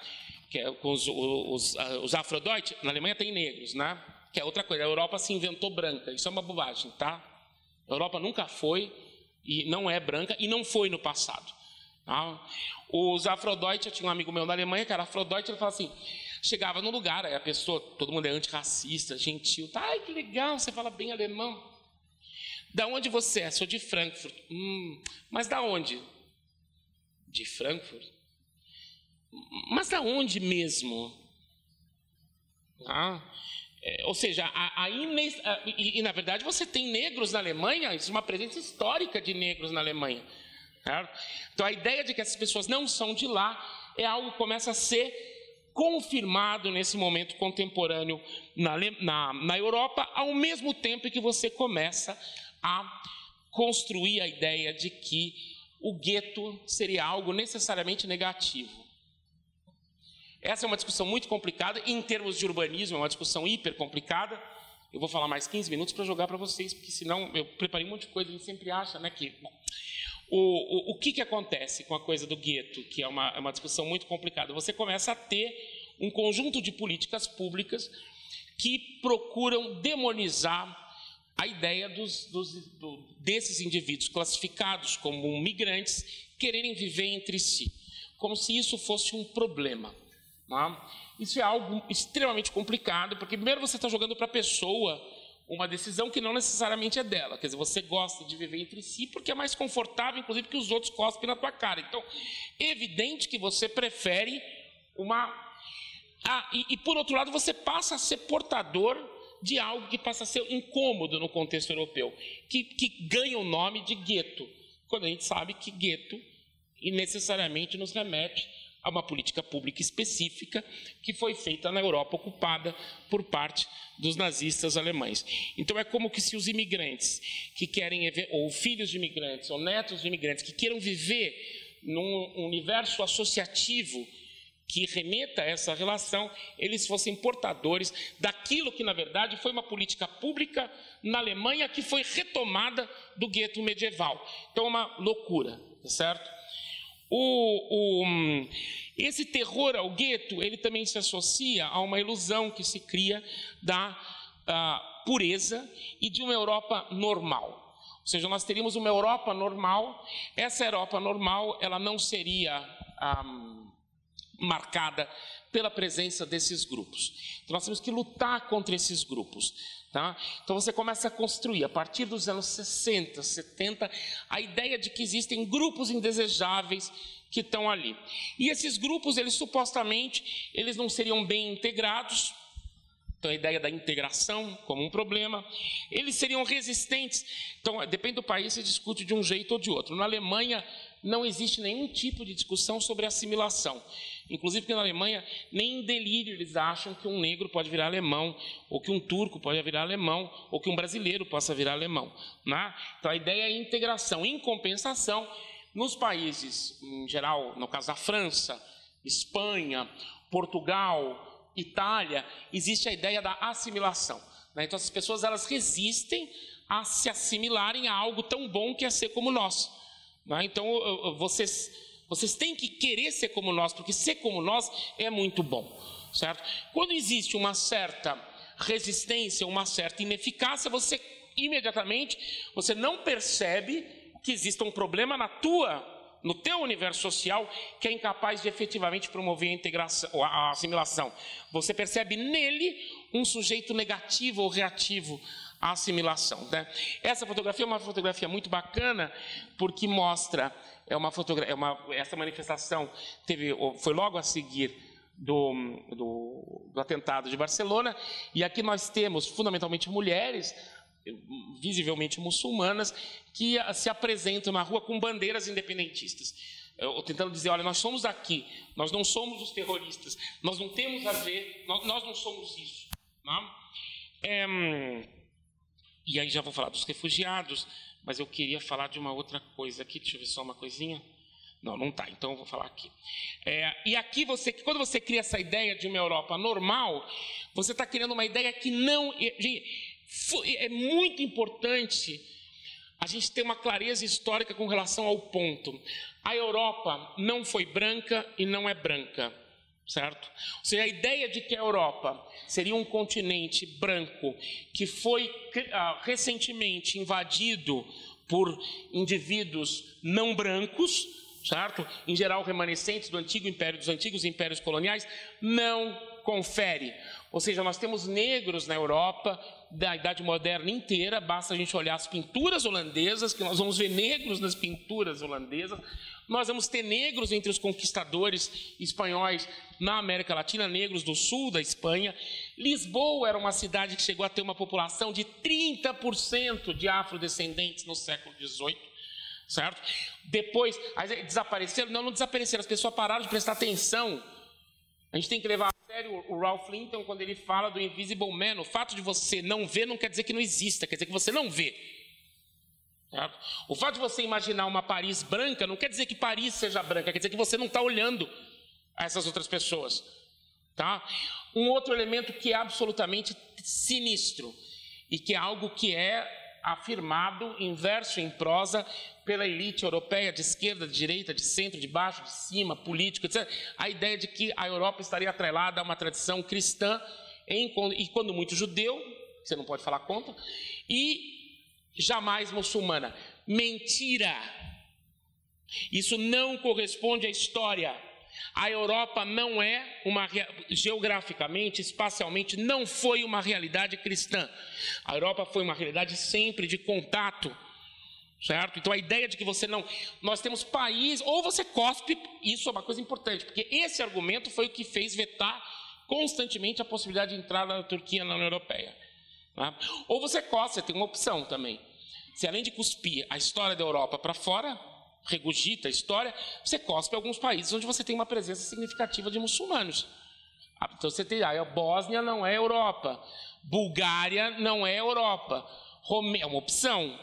que é com os afrodeutsche. Na Alemanha tem negros, né? Que é outra coisa. A Europa se inventou branca. Isso é uma bobagem, tá? A Europa nunca foi e não é branca e não foi no passado. Tá? Os afrodeutsche, eu tinha um amigo meu na Alemanha que era afrodeutsche, ele falava assim, chegava no lugar, aí a pessoa, todo mundo é antirracista, gentil, tá? Ai, que legal, você fala bem alemão. Da onde você é? Sou de Frankfurt. Mas da onde? De Frankfurt? Mas da onde mesmo? Ou seja, e na verdade você tem negros na Alemanha, isso é uma presença histórica de negros na Alemanha. Certo? Então a ideia de que essas pessoas não são de lá é algo que começa a ser confirmado nesse momento contemporâneo na Europa, ao mesmo tempo que você começa a construir a ideia de que o gueto seria algo necessariamente negativo. Essa é uma discussão muito complicada, e em termos de urbanismo é uma discussão hiper complicada. Eu vou falar mais 15 minutos para jogar para vocês, porque senão eu preparei um monte de coisa, a gente sempre acha, né, que... Bom, o que acontece com a coisa do gueto, que é uma discussão muito complicada? Você começa a ter um conjunto de políticas públicas que procuram demonizar a ideia desses indivíduos classificados como migrantes quererem viver entre si, como se isso fosse um problema. Tá? Isso é algo extremamente complicado, porque primeiro você está jogando para a pessoa uma decisão que não necessariamente é dela. Quer dizer, você gosta de viver entre si porque é mais confortável, inclusive, que os outros cospem na tua cara. Então, é evidente que você prefere uma... E por outro lado, você passa a ser portador de algo que passa a ser incômodo no contexto europeu, que ganha o nome de gueto, quando a gente sabe que gueto necessariamente nos remete a uma política pública específica que foi feita na Europa ocupada por parte dos nazistas alemães. Então é como que se os imigrantes que querem, ou filhos de imigrantes, ou netos de imigrantes, que queiram viver num universo associativo que remeta a essa relação, eles fossem portadores daquilo que, na verdade, foi uma política pública na Alemanha que foi retomada do gueto medieval. Então é uma loucura, tá certo? Esse terror ao gueto, ele também se associa a uma ilusão que se cria da pureza e de uma Europa normal. Ou seja, nós teríamos uma Europa normal. Essa Europa normal, ela não seria marcada pela presença desses grupos. Então nós temos que lutar contra esses grupos. Tá? Então você começa a construir, a partir dos anos 60, 70, a ideia de que existem grupos indesejáveis que estão ali. E esses grupos, eles supostamente, eles não seriam bem integrados. Então a ideia da integração como um problema. Eles seriam resistentes. Então, depende do país, se discute de um jeito ou de outro. Na Alemanha, não existe nenhum tipo de discussão sobre assimilação. Inclusive porque na Alemanha, nem em delírio eles acham que um negro pode virar alemão, ou que um turco pode virar alemão, ou que um brasileiro possa virar alemão. Né? Então a ideia é a integração. Em compensação, nos países, em geral, no caso da França, Espanha, Portugal, Itália, existe a ideia da assimilação. Né? Então as pessoas elas resistem a se assimilarem a algo tão bom que é ser como nós. Né? Então vocês têm que querer ser como nós, porque ser como nós é muito bom, certo? Quando existe uma certa resistência, uma certa ineficácia, você imediatamente, você não percebe que exista um problema no teu universo social que é incapaz de efetivamente promover a integração, a assimilação. Você percebe nele um sujeito negativo ou reativo à assimilação. Né? Essa fotografia é uma fotografia muito bacana, porque mostra... essa manifestação foi logo a seguir do atentado de Barcelona, e aqui nós temos fundamentalmente mulheres, visivelmente muçulmanas, que se apresentam na rua com bandeiras independentistas, tentando dizer, olha, nós somos aqui, nós não somos os terroristas, nós não temos a ver, nós não somos isso. Não? E aí já vou falar dos refugiados, mas eu queria falar de uma outra coisa aqui. Deixa eu ver só uma coisinha. Não está, então eu vou falar aqui. E aqui, quando você cria essa ideia de uma Europa normal, você está criando uma ideia que não... É muito importante a gente ter uma clareza histórica com relação ao ponto. A Europa não foi branca e não é branca. certo? Ou seja, a ideia de que a Europa seria um continente branco que foi recentemente invadido por indivíduos não brancos, certo? Em geral remanescentes do antigo império, dos antigos impérios coloniais, não confere. Ou seja, nós temos negros na Europa da Idade Moderna inteira, basta a gente olhar as pinturas holandesas, que nós vamos ver negros nas pinturas holandesas. Nós vamos ter negros entre os conquistadores espanhóis na América Latina, negros do sul da Espanha. Lisboa era uma cidade que chegou a ter uma população de 30% de afrodescendentes no século XVIII, certo? Depois, desapareceram? Não desapareceram, as pessoas pararam de prestar atenção. A gente tem que levar a sério o Ralph Linton quando ele fala do Invisible Man. O fato de você não ver não quer dizer que não exista, quer dizer que você não vê. Certo? O fato de você imaginar uma Paris branca não quer dizer que Paris seja branca, quer dizer que você não está olhando a essas outras pessoas. Tá? Um outro elemento que é absolutamente sinistro e que é algo que é afirmado em verso e em prosa pela elite europeia de esquerda, de direita, de centro, de baixo, de cima, político, etc. A ideia de que a Europa estaria atrelada a uma tradição cristã e quando muito judeu, você não pode falar contra, e jamais muçulmana. Mentira! Isso não corresponde à história. A Europa não é geograficamente, espacialmente, não foi uma realidade cristã. A Europa foi uma realidade sempre de contato, certo? Então a ideia de que você não... Nós temos país, ou você cospe, isso é uma coisa importante, porque esse argumento foi o que fez vetar constantemente a possibilidade de entrar na Turquia na União Europeia. Tá? Ou você cospe, você tem uma opção também. Se além de cuspir a história da Europa para fora, regurgita a história, você cospe alguns países onde você tem uma presença significativa de muçulmanos. Então você tem, a Bósnia não é Europa, Bulgária não é Europa, é uma opção,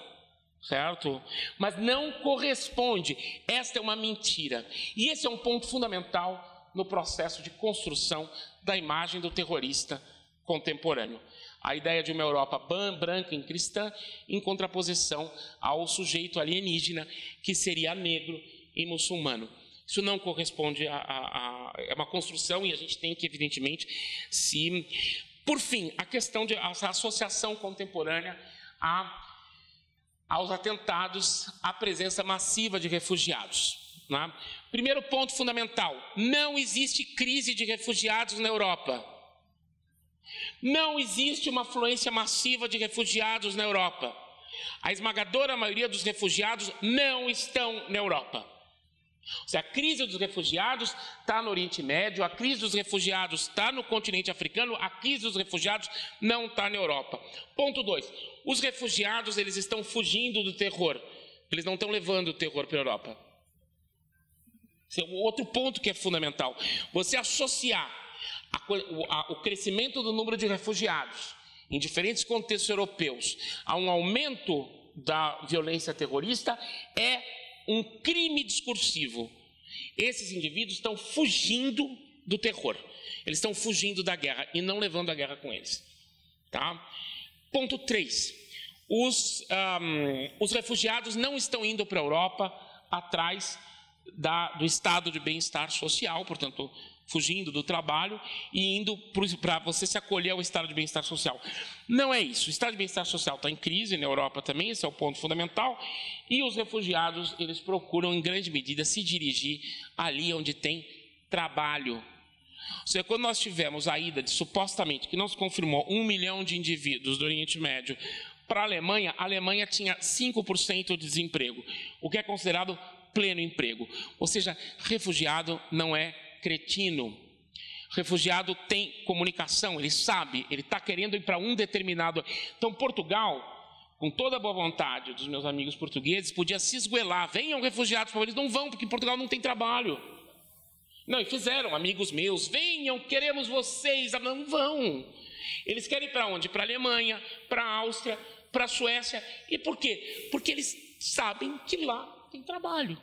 certo? Mas não corresponde, esta é uma mentira. E esse é um ponto fundamental no processo de construção da imagem do terrorista contemporâneo. A ideia de uma Europa branca e cristã em contraposição ao sujeito alienígena que seria negro e muçulmano. Isso não corresponde é uma construção e a gente tem que, evidentemente, se... Por fim, a questão de associação contemporânea aos atentados, à presença massiva de refugiados. Né? Primeiro ponto fundamental, não existe crise de refugiados na Europa. Não existe uma afluência massiva de refugiados na Europa. A esmagadora maioria dos refugiados não estão na Europa. Ou seja, a crise dos refugiados está no Oriente Médio, a crise dos refugiados está no continente africano, a crise dos refugiados não está na Europa. Ponto 2. Os refugiados eles estão fugindo do terror. Eles não estão levando o terror para a Europa. Esse é o outro ponto que é fundamental. Você associar o crescimento do número de refugiados em diferentes contextos europeus a um aumento da violência terrorista é um crime discursivo. Esses indivíduos estão fugindo do terror, eles estão fugindo da guerra e não levando a guerra com eles. Tá? Ponto 3. Os refugiados não estão indo para a Europa atrás do estado de bem-estar social, portanto, fugindo do trabalho e indo para você se acolher ao estado de bem-estar social. Não é isso. O estado de bem-estar social está em crise na Europa também, esse é o ponto fundamental, e os refugiados, eles procuram, em grande medida, se dirigir ali onde tem trabalho. Ou seja, quando nós tivemos a ida de, supostamente, que não se confirmou, 1 milhão de indivíduos do Oriente Médio para a Alemanha tinha 5% de desemprego, o que é considerado pleno emprego. Ou seja, refugiado não é cretino. Refugiado tem comunicação, ele sabe, ele está querendo ir para um determinado... Então, Portugal, com toda a boa vontade dos meus amigos portugueses, podia se esguelar. Venham refugiados, eles não vão, porque em Portugal não tem trabalho. Não, e fizeram, amigos meus, venham, queremos vocês. Não vão. Eles querem ir para onde? Para a Alemanha, para a Áustria, para a Suécia. E por quê? Porque eles sabem que lá tem trabalho.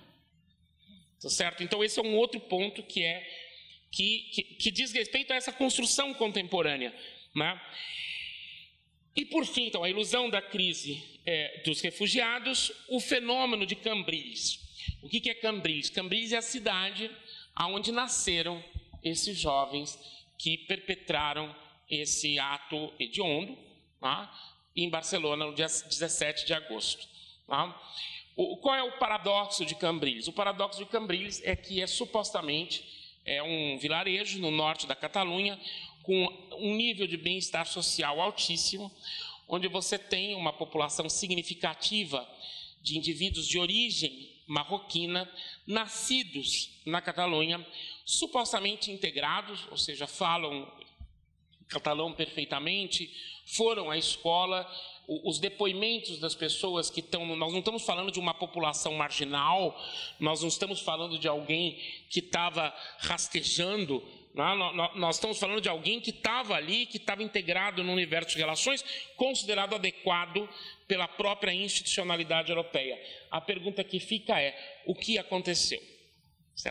Tá certo? Então esse é um outro ponto que diz respeito a essa construção contemporânea, né? E por fim, então, a ilusão da crise dos refugiados, o fenômeno de Cambrils. O que é Cambrils? Cambrils é a cidade onde nasceram esses jovens que perpetraram esse ato hediondo, tá, em Barcelona, no dia 17 de agosto. Tá? Qual é o paradoxo de Cambrils? O paradoxo de Cambrils é que supostamente um vilarejo no norte da Catalunha com um nível de bem-estar social altíssimo, onde você tem uma população significativa de indivíduos de origem marroquina, nascidos na Catalunha, supostamente integrados, ou seja, falam catalão perfeitamente, foram à escola. Os depoimentos das pessoas que estão... Nós não estamos falando de uma população marginal, nós não estamos falando de alguém que estava rastejando, nós estamos falando de alguém que estava ali, que estava integrado no universo de relações, considerado adequado pela própria institucionalidade europeia. A pergunta que fica é, o que aconteceu?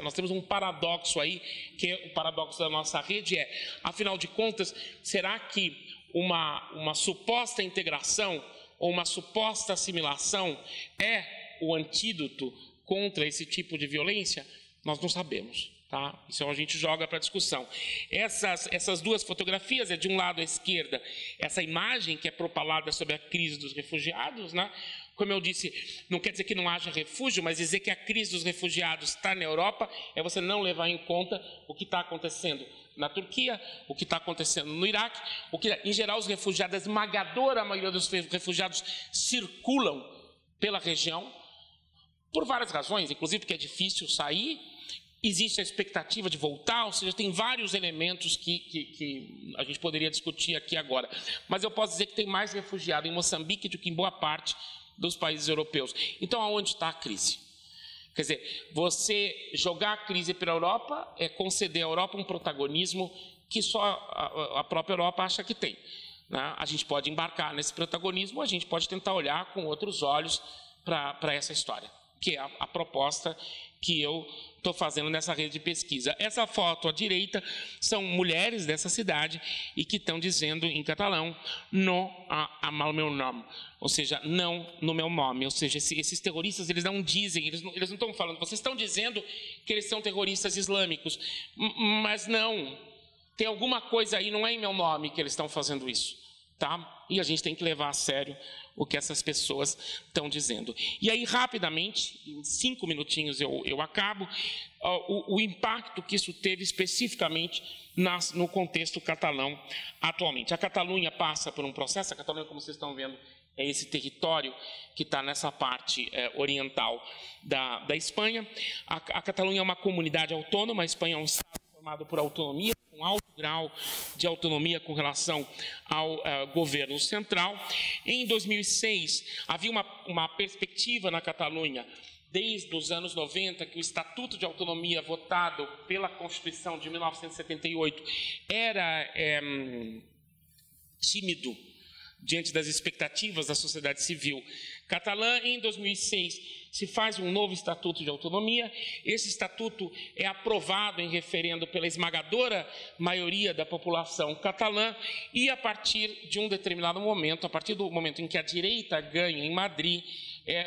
Nós temos um paradoxo aí, que é o paradoxo da nossa rede afinal de contas, será que uma suposta integração ou uma suposta assimilação é o antídoto contra esse tipo de violência? Nós não sabemos. Tá? Isso a gente joga para discussão. Essas duas fotografias, de um lado à esquerda, essa imagem que é propalada sobre a crise dos refugiados, né? Como eu disse, não quer dizer que não haja refúgio, mas dizer que a crise dos refugiados está na Europa é você não levar em conta o que está acontecendo na Turquia, o que está acontecendo no Iraque, o que, em geral, os refugiados, a esmagadora maioria dos refugiados circulam pela região, por várias razões, inclusive porque é difícil sair, existe a expectativa de voltar, ou seja, tem vários elementos que a gente poderia discutir aqui agora. Mas eu posso dizer que tem mais refugiado em Moçambique do que em boa parte dos países europeus. Então, aonde está a crise? Quer dizer, você jogar a crise para a Europa é conceder à Europa um protagonismo que só a própria Europa acha que tem. Né? A gente pode embarcar nesse protagonismo, a gente pode tentar olhar com outros olhos para essa história, que é a proposta que eu estou fazendo nessa rede de pesquisa. Essa foto à direita são mulheres dessa cidade e que estão dizendo em catalão no ao meu nome, ou seja, não no meu nome. Ou seja, esses terroristas, eles não dizem, eles não estão falando, vocês estão dizendo que eles são terroristas islâmicos, mas não, tem alguma coisa aí, não é em meu nome que eles estão fazendo isso, tá? E a gente tem que levar a sério o que essas pessoas estão dizendo. E aí, rapidamente, em 5 minutinhos eu acabo, o impacto que isso teve especificamente no contexto catalão atualmente. A Catalunha passa por um processo, a Catalunha, como vocês estão vendo, é esse território que está nessa parte oriental da Espanha. A Catalunha é uma comunidade autônoma, a Espanha é um estado formado por autonomia, um alto grau de autonomia com relação ao governo central. Em 2006, havia uma perspectiva na Catalunha, desde os anos 90, que o Estatuto de Autonomia votado pela Constituição de 1978 era tímido diante das expectativas da sociedade civil catalã. Em 2006, se faz um novo Estatuto de Autonomia. Esse estatuto é aprovado em referendo pela esmagadora maioria da população catalã e, a partir de um determinado momento, a partir do momento em que a direita ganha em Madrid,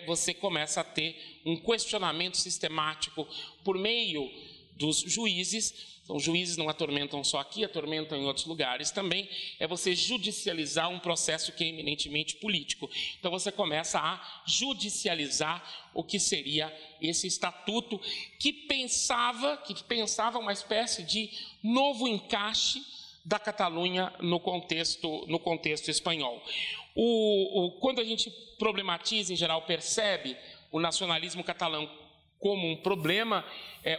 você começa a ter um questionamento sistemático por meio dos juízes. Então, os juízes não atormentam só aqui, atormentam em outros lugares também. É você judicializar um processo que é eminentemente político. Então, você começa a judicializar o que seria esse estatuto que pensava uma espécie de novo encaixe da Catalunha no contexto espanhol. Quando a gente problematiza, em geral, percebe o nacionalismo catalão como um problema,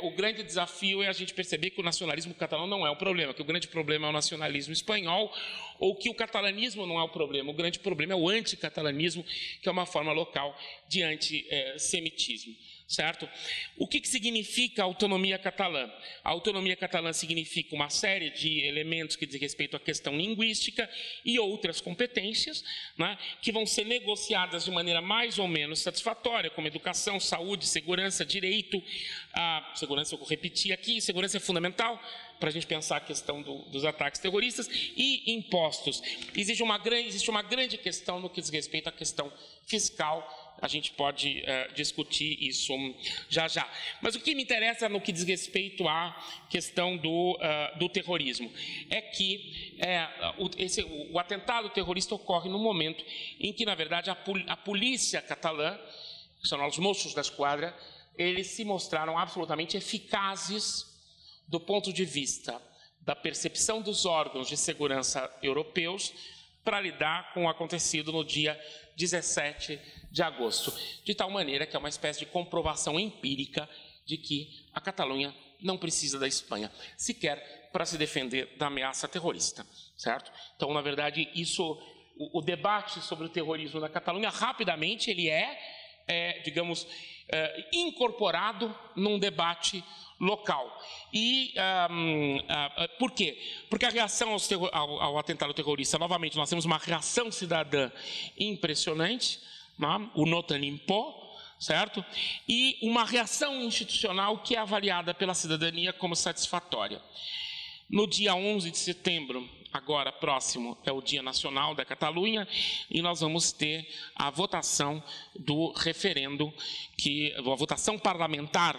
o grande desafio é a gente perceber que o nacionalismo catalão não é o problema, que o grande problema é o nacionalismo espanhol, ou que o catalanismo não é o problema, o grande problema é o anticatalanismo, que é uma forma local de antissemitismo. Certo? O que significa a autonomia catalã? A autonomia catalã significa uma série de elementos que dizem respeito à questão linguística e outras competências, né, que vão ser negociadas de maneira mais ou menos satisfatória, como educação, saúde, segurança, direito. Segurança, eu vou repetir aqui, segurança é fundamental, para a gente pensar a questão dos ataques terroristas e impostos. Existe uma grande questão no que diz respeito à questão fiscal. A gente pode discutir isso já já. Mas o que me interessa no que diz respeito à questão do terrorismo é que o atentado terrorista ocorre no momento em que, na verdade, a polícia catalã, que são os Mossos d'Esquadra, eles se mostraram absolutamente eficazes do ponto de vista da percepção dos órgãos de segurança europeus para lidar com o acontecido no dia 17 de agosto, de tal maneira que é uma espécie de comprovação empírica de que a Catalunha não precisa da Espanha, sequer para se defender da ameaça terrorista, certo? Então, na verdade, o debate sobre o terrorismo na Catalunha, rapidamente, ele digamos, incorporado num debate local. E por quê? Porque a reação ao atentado terrorista, novamente, nós temos uma reação cidadã impressionante, né? O Notan-Impó, certo? E uma reação institucional que é avaliada pela cidadania como satisfatória. No dia 11 de setembro, agora próximo, é o Dia Nacional da Catalunha, e nós vamos ter a votação do referendo, a votação parlamentar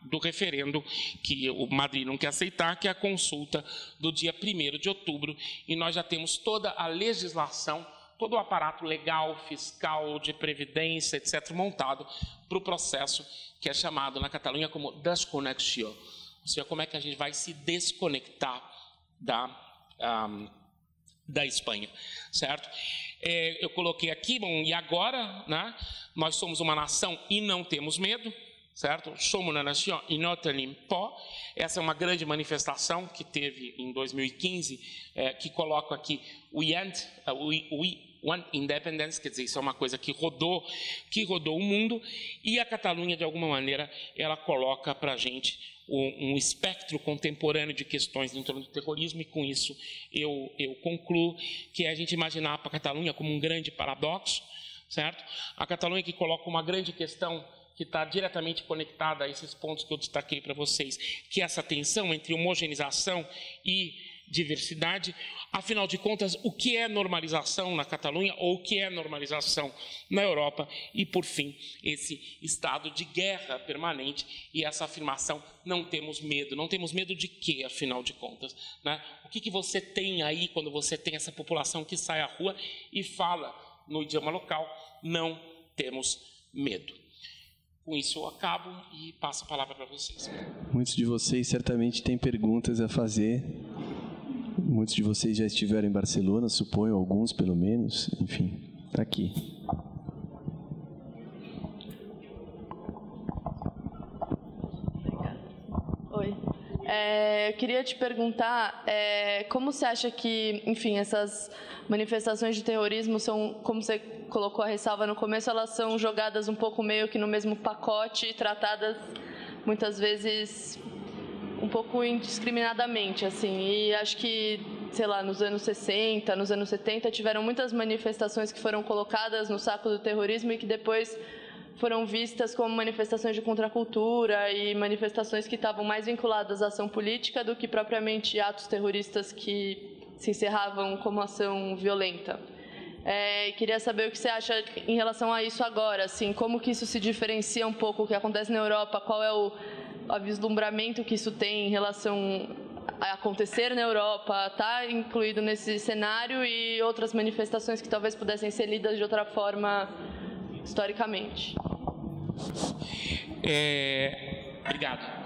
do referendo que o Madrid não quer aceitar, que é a consulta do dia 1º de outubro, e nós já temos toda a legislação, todo o aparato legal, fiscal, de previdência, etc., montado para o processo que é chamado na Catalunha como desconnexió, ou seja, como é que a gente vai se desconectar da Espanha, certo? Eu coloquei aqui, bom, e agora, né, nós somos uma nação e não temos medo, certo? Somos uma nação e não temos pó. Essa é uma grande manifestação que teve em 2015, que coloca aqui We Want Independence, quer dizer, isso é uma coisa que rodou o mundo, e a Catalunha, de alguma maneira, ela coloca para a gente um espectro contemporâneo de questões em torno do terrorismo, e com isso eu concluo que é a gente imaginar a Catalunha como um grande paradoxo, certo? A Catalunha que coloca uma grande questão que está diretamente conectada a esses pontos que eu destaquei para vocês, que é essa tensão entre homogeneização e diversidade. Afinal de contas, o que é normalização na Catalunha ou o que é normalização na Europa? E, por fim, esse estado de guerra permanente e essa afirmação, não temos medo. Não temos medo de quê, afinal de contas, né? O que você tem aí quando você tem essa população que sai à rua e fala no idioma local, não temos medo? Com isso eu acabo e passo a palavra para vocês. Muitos de vocês certamente têm perguntas a fazer. Muitos de vocês já estiveram em Barcelona, suponho, alguns pelo menos. Enfim, está aqui. Oi. Eu queria te perguntar como você acha que, enfim, essas manifestações de terrorismo são, como você colocou a ressalva no começo, elas são jogadas um pouco meio que no mesmo pacote, tratadas muitas vezes um pouco indiscriminadamente, assim, e acho que, sei lá, nos anos 60, nos anos 70, tiveram muitas manifestações que foram colocadas no saco do terrorismo e que depois foram vistas como manifestações de contracultura e manifestações que estavam mais vinculadas à ação política do que propriamente atos terroristas que se encerravam como ação violenta. Queria saber o que você acha em relação a isso agora, assim, como que isso se diferencia um pouco do que acontece na Europa, qual é o vislumbramento que isso tem em relação a acontecer na Europa, está incluído nesse cenário, e outras manifestações que talvez pudessem ser lidas de outra forma historicamente. Obrigado.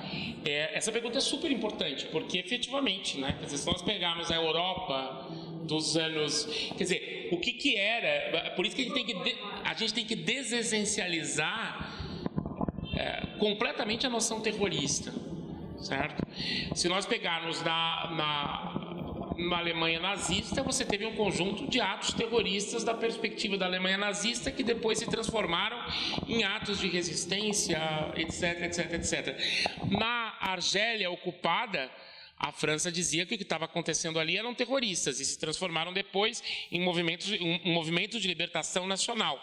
Essa pergunta é super importante, porque efetivamente, né, quer dizer, se nós pegarmos a Europa dos anos, quer dizer, o que era, por isso que a gente tem que desessencializar completamente a noção terrorista, certo? Se nós pegarmos na Alemanha nazista, você teve um conjunto de atos terroristas da perspectiva da Alemanha nazista que depois se transformaram em atos de resistência, etc, etc, etc. Na Argélia ocupada, a França dizia que o que estava acontecendo ali eram terroristas e se transformaram depois em um movimento de libertação nacional.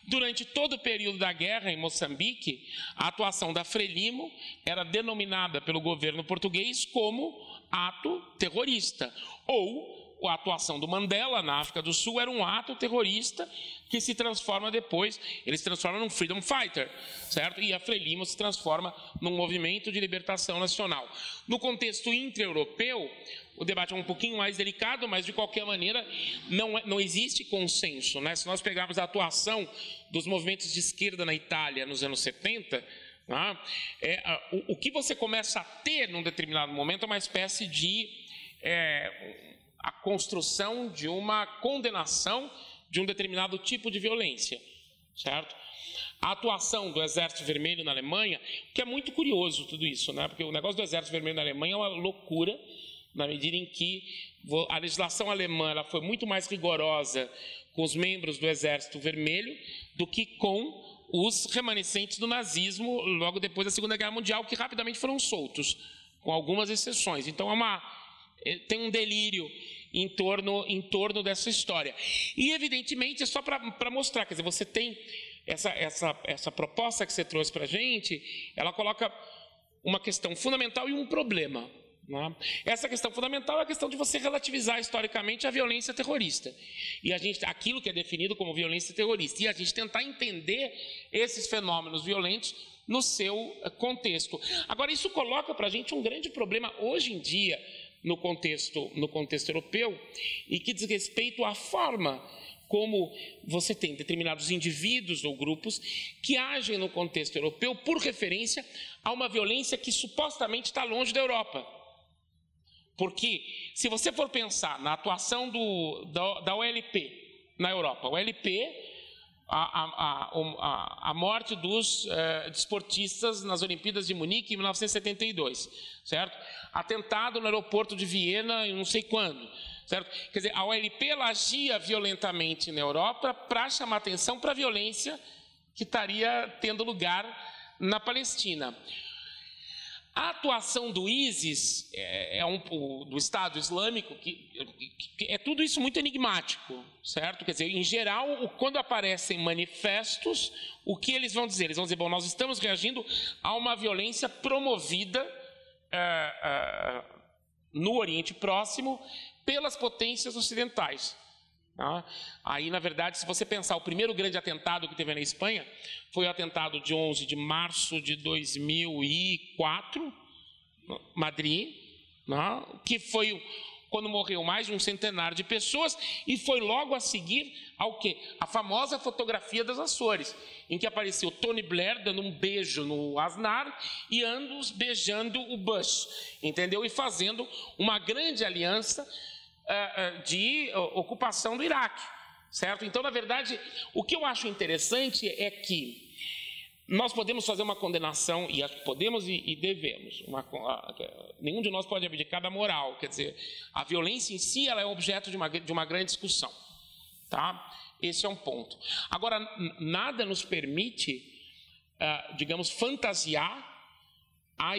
Durante todo o período da guerra em Moçambique, a atuação da Frelimo era denominada pelo governo português como ato terrorista. Ou a atuação do Mandela na África do Sul era um ato terrorista que se transforma depois, ele se transforma num freedom fighter, certo? E a Frelimo se transforma num movimento de libertação nacional. No contexto intra-europeu, o debate é um pouquinho mais delicado, mas de qualquer maneira não existe consenso, né? Se nós pegarmos a atuação dos movimentos de esquerda na Itália nos anos 70, o que você começa a ter num determinado momento é uma espécie de a construção de uma condenação de um determinado tipo de violência, certo? A atuação do Exército Vermelho na Alemanha, que é muito curioso tudo isso, né? Porque o negócio do Exército Vermelho na Alemanha é uma loucura, na medida em que a legislação alemã ela foi muito mais rigorosa com os membros do Exército Vermelho do que com os remanescentes do nazismo logo depois da Segunda Guerra Mundial, que rapidamente foram soltos, com algumas exceções. Então tem um delírio em torno dessa história. E, evidentemente, é só para mostrar, quer dizer, você tem essa proposta que você trouxe para a gente, ela coloca uma questão fundamental e um problema. Né? Essa questão fundamental é a questão de você relativizar historicamente a violência terrorista. E aquilo que é definido como violência terrorista. E a gente tentar entender esses fenômenos violentos no seu contexto. Agora, isso coloca para a gente um grande problema hoje em dia, no contexto europeu, e que diz respeito à forma como você tem determinados indivíduos ou grupos que agem no contexto europeu por referência a uma violência que supostamente está longe da Europa. Porque, se você for pensar na atuação da OLP na Europa, a OLP, a morte dos desportistas nas Olimpíadas de Munique em 1972, certo? Atentado no aeroporto de Viena em não sei quando, certo? Quer dizer, a OLP ela agia violentamente na Europa para chamar atenção para a violência que estaria tendo lugar na Palestina. A atuação do ISIS, do Estado Islâmico, que é tudo isso muito enigmático, certo? Quer dizer, em geral, quando aparecem manifestos, o que eles vão dizer? Eles vão dizer, bom, nós estamos reagindo a uma violência promovida no Oriente Próximo pelas potências ocidentais. Tá? Aí, na verdade, se você pensar, o primeiro grande atentado que teve na Espanha foi o atentado de 11 de março de 2004, Madrid, né? Que foi quando morreu mais de um centenário de pessoas, e foi logo a seguir ao quê? A famosa fotografia das Açores, em que apareceu Tony Blair dando um beijo no Aznar e ambos beijando o Bush, entendeu? E fazendo uma grande aliança de ocupação do Iraque, certo? Então, na verdade, o que eu acho interessante é que nós podemos fazer uma condenação, e acho que podemos e devemos. Nenhum de nós pode abdicar da moral, quer dizer, a violência em si ela é objeto de uma grande discussão, tá? Esse é um ponto. Agora, nada nos permite, digamos, fantasiar a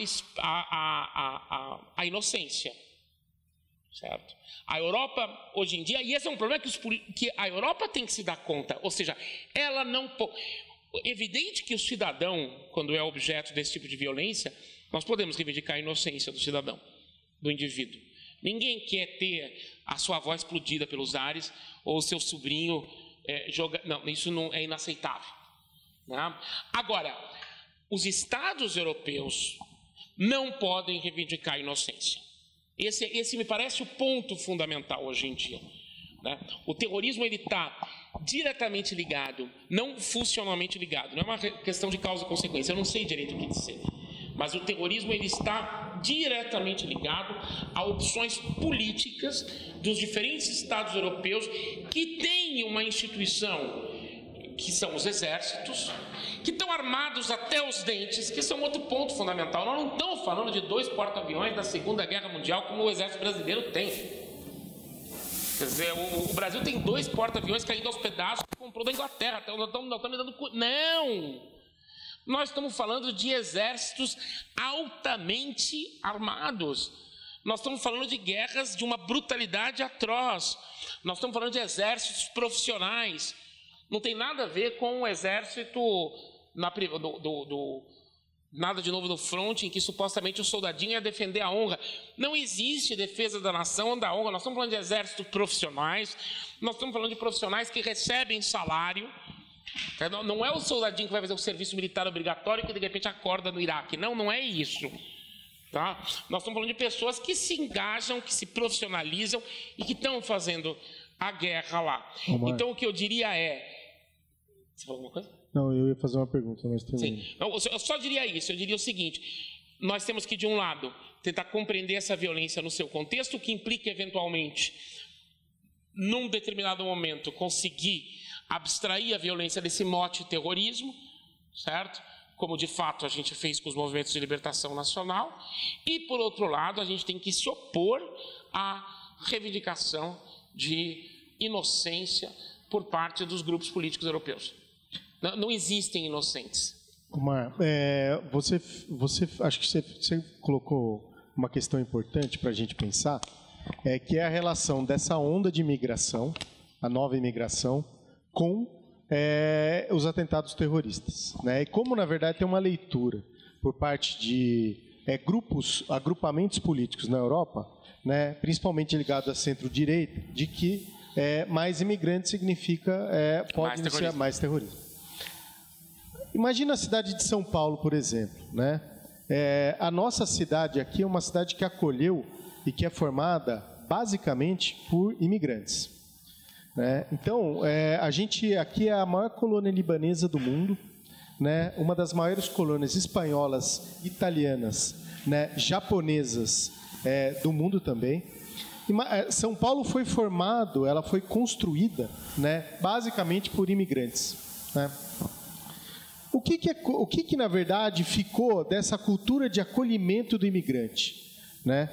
inocência, certo? A Europa, hoje em dia, e esse é um problema que a Europa tem que se dar conta, ou seja, ela não... Evidente que o cidadão, quando é objeto desse tipo de violência, nós podemos reivindicar a inocência do cidadão, do indivíduo. Ninguém quer ter a sua avó explodida pelos ares, ou o seu sobrinho Não, isso não é inaceitável. Né? Agora, os Estados europeus não podem reivindicar a inocência. Esse me parece o ponto fundamental hoje em dia. Né? O terrorismo está diretamente ligado, não funcionalmente ligado. Não é uma questão de causa e consequência. Eu não sei direito o que dizer. Mas o terrorismo está diretamente ligado a opções políticas dos diferentes Estados europeus que têm uma instituição, que são os exércitos, que estão armados até os dentes, que são outro ponto fundamental. Nós não estamos falando de 2 porta-aviões da Segunda Guerra Mundial como o exército brasileiro tem. Quer dizer, o Brasil tem 2 porta-aviões caindo aos pedaços que comprou da Inglaterra. Então, nós estamos dando... Não! Nós estamos falando de exércitos altamente armados. Nós estamos falando de guerras de uma brutalidade atroz. Nós estamos falando de exércitos profissionais. Não tem nada a ver com o exército Nada de novo no front, em que supostamente o soldadinho ia defender a honra. Não existe defesa da nação, da honra. Nós estamos falando de exércitos profissionais, nós estamos falando de profissionais que recebem salário. Não é o soldadinho que vai fazer o serviço militar obrigatório que de repente acorda no Iraque. Não, não é isso. Tá? Nós estamos falando de pessoas que se engajam, que se profissionalizam e que estão fazendo a guerra lá. Então, o que eu diria é... Você falou alguma coisa? Não, eu ia fazer uma pergunta, mas também... Sim. Eu só diria isso. Eu diria o seguinte: nós temos que, de um lado, tentar compreender essa violência no seu contexto, o que implica, eventualmente, num determinado momento, conseguir abstrair a violência desse mote terrorismo, certo? Como, de fato, a gente fez com os movimentos de libertação nacional. E, por outro lado, a gente tem que se opor à reivindicação de inocência por parte dos grupos políticos europeus. Não existem inocentes. Omar, acho que você colocou uma questão importante para a gente pensar, que é a relação dessa onda de imigração, a nova imigração, com os atentados terroristas, né? E como, na verdade, tem uma leitura por parte de agrupamentos políticos na Europa, né, principalmente ligados à centro-direita, de que mais imigrantes significa pode iniciar mais terrorismo. Imagina a cidade de São Paulo, por exemplo, né? A nossa cidade aqui é uma cidade que acolheu e que é formada basicamente por imigrantes, né? Então, a gente aqui é a maior colônia libanesa do mundo, né? Uma das maiores colônias espanholas, italianas, né? Japonesas do mundo também. São Paulo foi formado, ela foi construída, né? Basicamente por imigrantes, né? O que na verdade ficou dessa cultura de acolhimento do imigrante, né?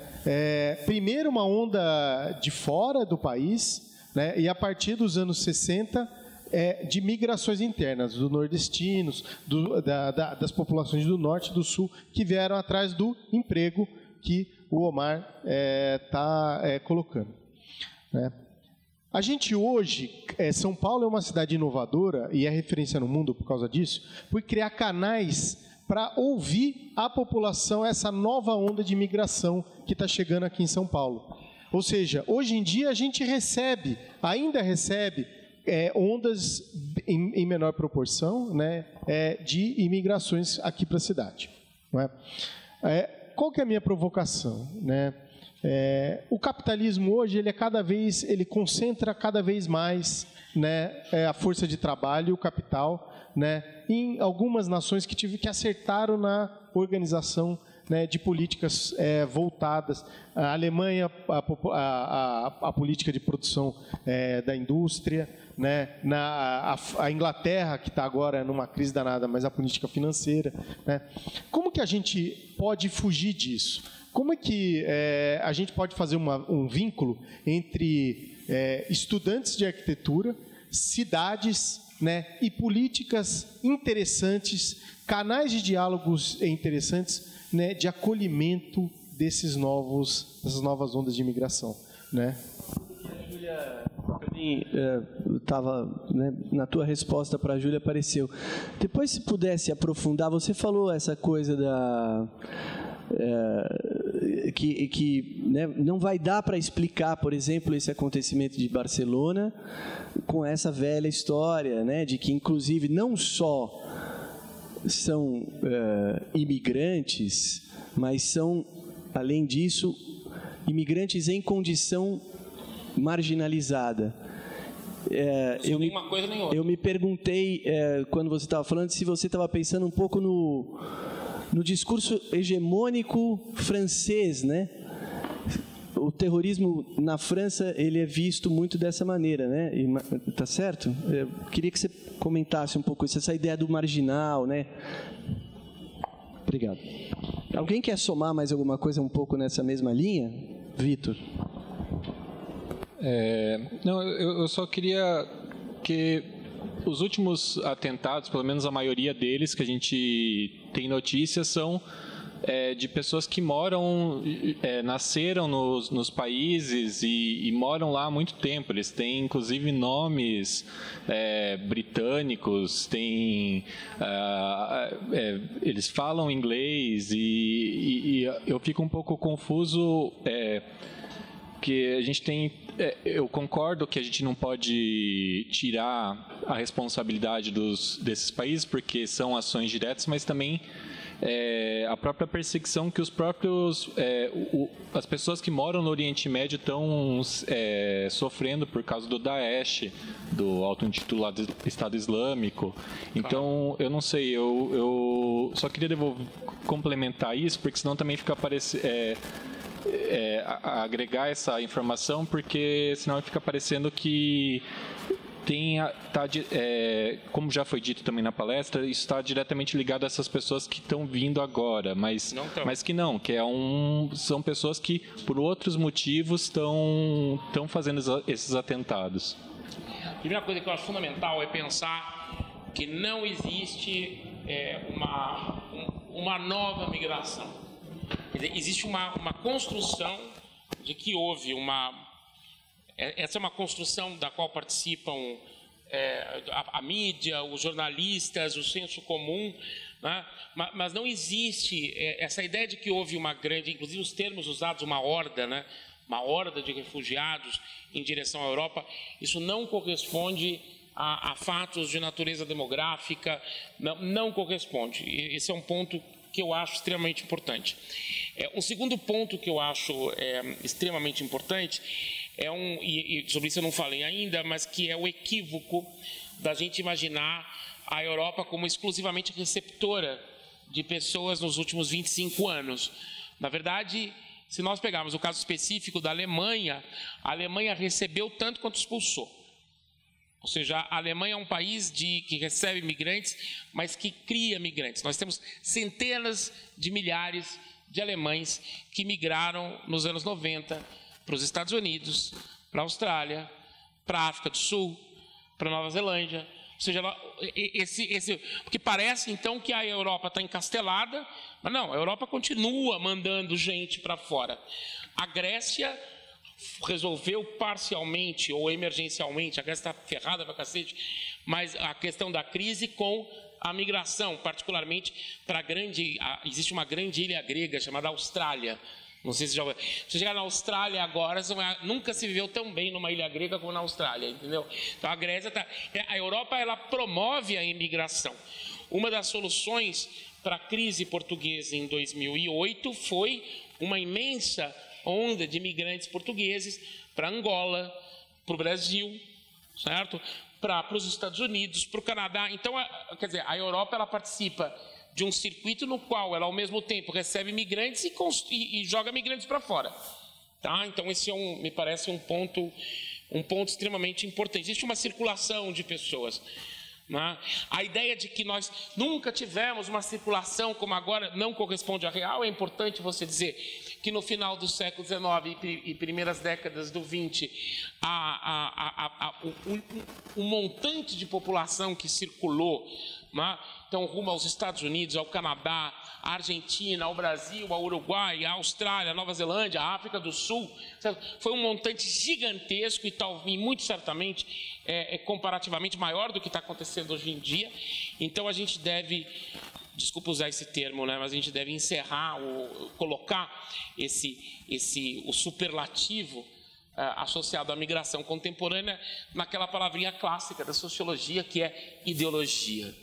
Primeiro uma onda de fora do país, né? E a partir dos anos 60 de migrações internas, dos nordestinos, das populações do norte e do sul, que vieram atrás do emprego que o Omar está colocando, né? A gente hoje, São Paulo é uma cidade inovadora e é referência no mundo por causa disso, por criar canais para ouvir a população, essa nova onda de imigração que está chegando aqui em São Paulo. Ou seja, hoje em dia a gente ainda recebe ondas em menor proporção, né, de imigrações aqui para a cidade, não é? Qual que é a minha provocação, né? O capitalismo hoje ele concentra cada vez mais, né, a força de trabalho, o capital, né, em algumas nações que acertaram na organização, né, de políticas voltadas. A Alemanha, a política de produção da indústria, né, a Inglaterra, que está agora numa crise danada, mas a política financeira, né? Como que a gente pode fugir disso? Como é que a gente pode fazer um vínculo entre estudantes de arquitetura, cidades, né, e políticas interessantes, canais de diálogos interessantes, né, de acolhimento dessas novas ondas de imigração, né? Júlia, estava, né, na tua resposta para a Júlia apareceu. Depois, se pudesse aprofundar, você falou essa coisa que né, não vai dar para explicar, por exemplo, esse acontecimento de Barcelona com essa velha história, né, de que, inclusive, não só são imigrantes, mas são, além disso, imigrantes em condição marginalizada. Eu me perguntei, quando você estava falando, se você estava pensando um pouco no discurso hegemônico francês, né? O terrorismo na França, ele é visto muito dessa maneira, né? Tá certo? Eu queria que você comentasse um pouco isso, essa ideia do marginal, né? Obrigado. Alguém quer somar mais alguma coisa um pouco nessa mesma linha? Vitor. Não, eu só queria que os últimos atentados, pelo menos a maioria deles que a gente tem notícias, são de pessoas que moram, nasceram nos países e moram lá há muito tempo. Eles têm, inclusive, nomes britânicos, eles falam inglês e eu fico um pouco confuso que a gente tem... eu concordo que a gente não pode tirar a responsabilidade desses países, porque são ações diretas, mas também a própria perseguição que os próprios as pessoas que moram no Oriente Médio estão sofrendo por causa do Daesh, do auto-intitulado Estado Islâmico. Então, eu não sei, eu só queria complementar isso, porque senão também fica agregar essa informação, porque senão fica parecendo que como já foi dito também na palestra, isso está diretamente ligado a essas pessoas que estão vindo agora, mas que não, são pessoas que por outros motivos estão fazendo esses atentados. A primeira coisa que eu acho fundamental é pensar que não existe uma nova migração. Quer dizer, existe uma construção de que houve essa é uma construção da qual participam a mídia, os jornalistas, o senso comum, né? Mas não existe essa ideia de que houve uma grande, inclusive os termos usados, uma horda, né? Uma horda de refugiados em direção à Europa. Isso não corresponde a fatos de natureza demográfica, não corresponde. Esse é um ponto que eu acho extremamente importante. Um segundo ponto que eu acho extremamente importante e sobre isso eu não falei ainda, mas que é o equívoco da gente imaginar a Europa como exclusivamente receptora de pessoas nos últimos 25 anos. Na verdade, se nós pegarmos o caso específico da Alemanha, a Alemanha recebeu tanto quanto expulsou. Ou seja, a Alemanha é um país que recebe migrantes, mas que cria migrantes. Nós temos centenas de milhares de alemães que migraram nos anos 90 para os Estados Unidos, para a Austrália, para a África do Sul, para a Nova Zelândia. Ou seja, porque parece então que a Europa está encastelada, mas não, a Europa continua mandando gente para fora. A Grécia resolveu parcialmente ou emergencialmente, a Grécia está ferrada para cacete, mas a questão da crise com a migração, particularmente para existe uma grande ilha grega chamada Austrália. Não sei se você chegar na Austrália agora, nunca se viveu tão bem numa ilha grega como na Austrália, entendeu? Então a Europa ela promove a imigração. Uma das soluções para a crise portuguesa em 2008 foi uma imensa onda de imigrantes portugueses para Angola, para o Brasil, certo? Para os Estados Unidos, para o Canadá. Então, quer dizer, a Europa ela participa de um circuito no qual ela, ao mesmo tempo, recebe migrantes e joga migrantes para fora. Tá? Então, esse me parece um ponto extremamente importante. Existe uma circulação de pessoas. Né? A ideia de que nós nunca tivemos uma circulação como agora não corresponde à real. É importante você dizer que no final do século XIX e primeiras décadas do XX, um montante de população que circulou, né? Então, rumo aos Estados Unidos, ao Canadá, à Argentina, ao Brasil, ao Uruguai, à Austrália, à Nova Zelândia, à África do Sul. Foi um montante gigantesco e muito certamente comparativamente maior do que está acontecendo hoje em dia. Então, a gente deve, desculpa usar esse termo, né, mas a gente deve encerrar, colocar o superlativo associado à migração contemporânea naquela palavrinha clássica da sociologia que é ideologia.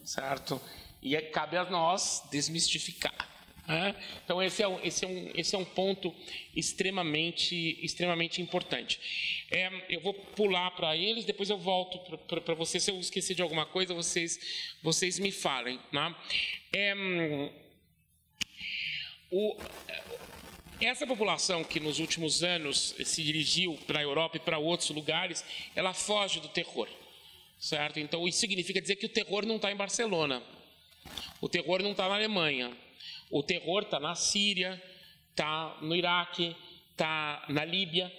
Certo? E cabe a nós desmistificar. Né? Então, esse é um ponto extremamente importante. Eu vou pular para eles, depois eu volto para vocês. Se eu esquecer de alguma coisa, vocês me falem. Né? Essa população que nos últimos anos se dirigiu para a Europa e para outros lugares, ela foge do terror. Certo? Então, isso significa dizer que o terror não está em Barcelona, o terror não está na Alemanha, o terror está na Síria, está no Iraque, está na Líbia,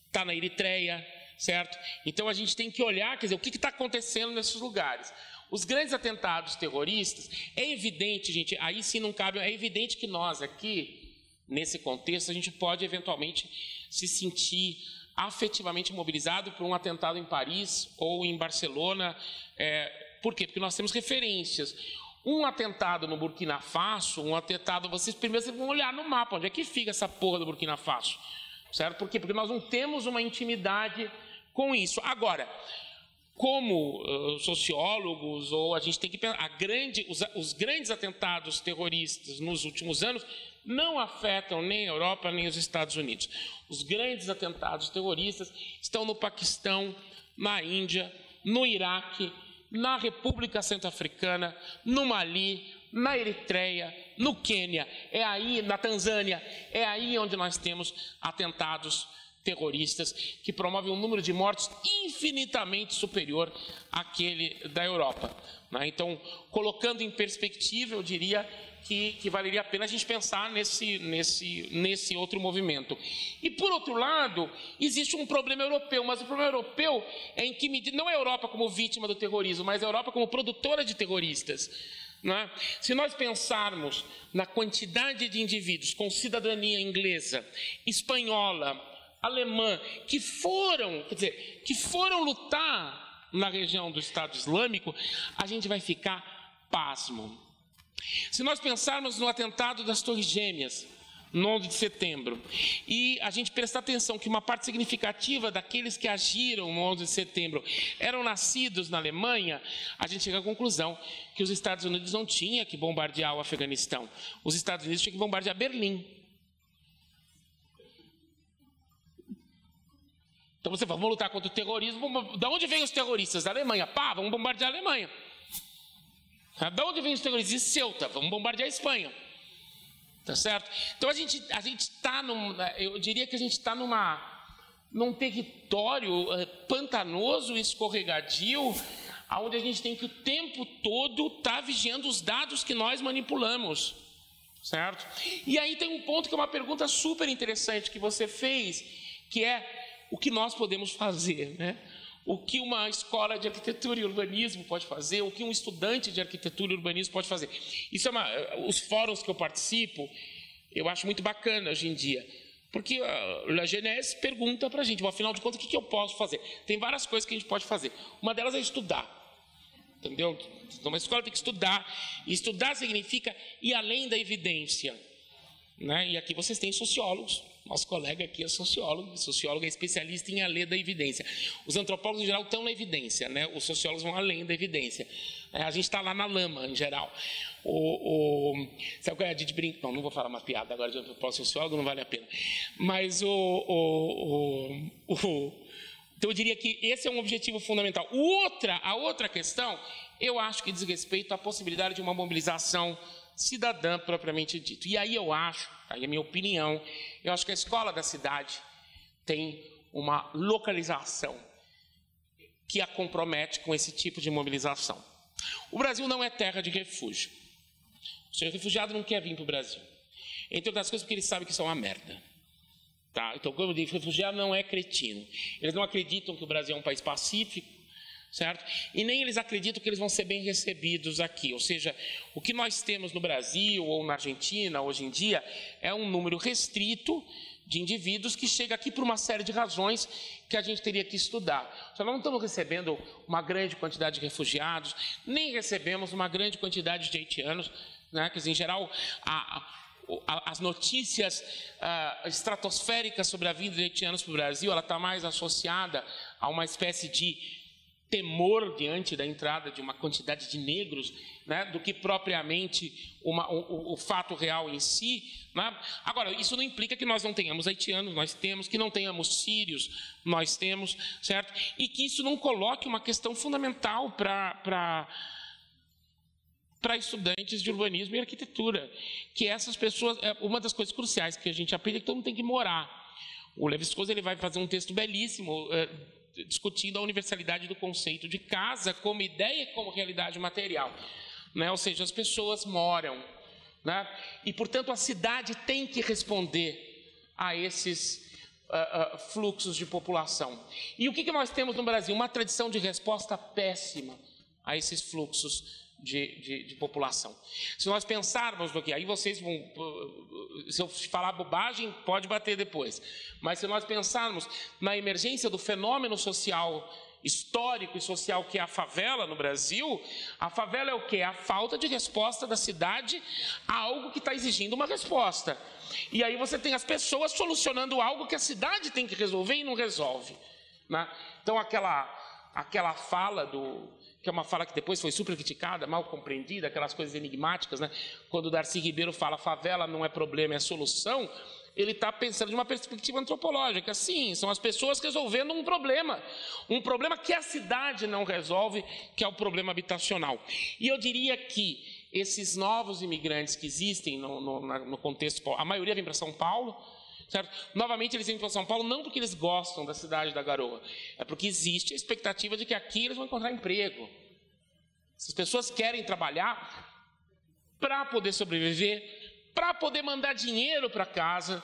está na Eritreia, certo? Então, a gente tem que olhar, quer dizer, o que está acontecendo nesses lugares. Os grandes atentados terroristas, é evidente, gente, aí sim não cabe, é evidente que nós aqui, nesse contexto, a gente pode eventualmente se sentir afetivamente mobilizado por um atentado em Paris ou em Barcelona. Por quê? Porque nós temos referências. Um atentado no Burkina Faso, vocês primeiro vão olhar no mapa, onde é que fica essa porra do Burkina Faso? Certo? Por quê? Porque nós não temos uma intimidade com isso. Agora, como sociólogos, ou a gente tem que pensar, os grandes atentados terroristas nos últimos anos não afetam nem a Europa nem os Estados Unidos. Os grandes atentados terroristas estão no Paquistão, na Índia, no Iraque, na República Centro-Africana, no Mali, na Eritreia, no Quênia, na Tanzânia, é aí onde nós temos atentados terroristas que promovem um número de mortes infinitamente superior àquele da Europa. Então, colocando em perspectiva, eu diria que valeria a pena a gente pensar nesse outro movimento. E, por outro lado, existe um problema europeu, mas o problema europeu é em que medida, não é a Europa como vítima do terrorismo, mas a Europa como produtora de terroristas. Se nós pensarmos na quantidade de indivíduos com cidadania inglesa, espanhola, alemã, que foram lutar na região do Estado Islâmico, a gente vai ficar pasmo. Se nós pensarmos no atentado das Torres Gêmeas, no 11 de setembro, e a gente prestar atenção que uma parte significativa daqueles que agiram no 11 de setembro eram nascidos na Alemanha, a gente chega à conclusão que os Estados Unidos não tinham que bombardear o Afeganistão. Os Estados Unidos tinham que bombardear Berlim. Então você fala, vamos lutar contra o terrorismo, da onde vêm os terroristas? Da Alemanha. Vamos bombardear a Alemanha. Da onde vêm os terroristas? De Ceuta, vamos bombardear a Espanha. Tá certo? Então a gente está eu diria que a gente está num território pantanoso, escorregadio, onde a gente tem que o tempo todo estar vigiando os dados que nós manipulamos. Certo? E aí tem um ponto que é uma pergunta super interessante que você fez, que é o que nós podemos fazer, né? O que uma escola de arquitetura e urbanismo pode fazer, o que um estudante de arquitetura e urbanismo pode fazer. Isso os fóruns que eu participo, eu acho muito bacana hoje em dia, porque a Genese pergunta para a gente, afinal de contas, o que eu posso fazer? Tem várias coisas que a gente pode fazer. Uma delas é estudar, entendeu? Então, uma escola tem que estudar, e estudar significa ir além da evidência, né? E aqui vocês têm sociólogos. Nosso colega aqui é sociólogo é especialista em além da evidência. Os antropólogos, em geral, estão na evidência, né? Os sociólogos vão além da evidência. A gente está lá na lama, em geral. Sabe qual é a gente brinca? Não vou falar uma piada agora de antropólogo sociólogo, não vale a pena. Mas então eu diria que esse é um objetivo fundamental. A outra questão, eu acho que diz respeito à possibilidade de uma mobilização cidadã propriamente dito. E aí eu acho, aí é a minha opinião, eu acho que a escola da cidade tem uma localização que a compromete com esse tipo de mobilização. O Brasil não é terra de refúgio. O senhor refugiado não quer vir para o Brasil. Entre outras coisas, porque ele sabe que isso é uma merda. Tá? Então, como eu digo, refugiado não é cretino. Eles não acreditam que o Brasil é um país pacífico, certo? E nem eles acreditam que eles vão ser bem recebidos aqui. Ou seja, o que nós temos no Brasil ou na Argentina hoje em dia é um número restrito de indivíduos que chega aqui por uma série de razões que a gente teria que estudar. Nós não estamos recebendo uma grande quantidade de refugiados, nem recebemos uma grande quantidade de haitianos, né? Quer dizer, em geral, as notícias estratosféricas sobre a vinda de haitianos para o Brasil, ela está mais associada a uma espécie de temor diante da entrada de uma quantidade de negros, né, do que propriamente o fato real em si, né? Agora, isso não implica que nós não tenhamos haitianos, nós temos, que não tenhamos sírios, nós temos, certo? E que isso não coloque uma questão fundamental para estudantes de urbanismo e arquitetura, que essas pessoas, uma das coisas cruciais que a gente aprende é que todo mundo tem que morar. O Lévi-Strauss ele vai fazer um texto belíssimo discutindo a universalidade do conceito de casa como ideia e como realidade material, né? Ou seja, as pessoas moram, né? E, portanto, a cidade tem que responder a esses fluxos de população. E o que nós temos no Brasil? Uma tradição de resposta péssima a esses fluxos de população. Se nós pensarmos no que... Aí vocês vão... Se eu falar bobagem, pode bater depois. Mas se nós pensarmos na emergência do fenômeno social, histórico e social que é a favela no Brasil, a favela é o quê? A falta de resposta da cidade a algo que está exigindo uma resposta. E aí você tem as pessoas solucionando algo que a cidade tem que resolver e não resolve, né? Então aquela fala que é uma fala que depois foi super criticada, mal compreendida, aquelas coisas enigmáticas, né? Quando o Darcy Ribeiro fala favela não é problema, é solução, ele está pensando de uma perspectiva antropológica. Sim, são as pessoas resolvendo um problema que a cidade não resolve, que é o problema habitacional. E eu diria que esses novos imigrantes que existem no contexto, a maioria vem para São Paulo, certo? Novamente eles vêm para São Paulo não porque eles gostam da cidade da Garoa, é porque existe a expectativa de que aqui eles vão encontrar emprego. Essas pessoas querem trabalhar para poder sobreviver, para poder mandar dinheiro para casa.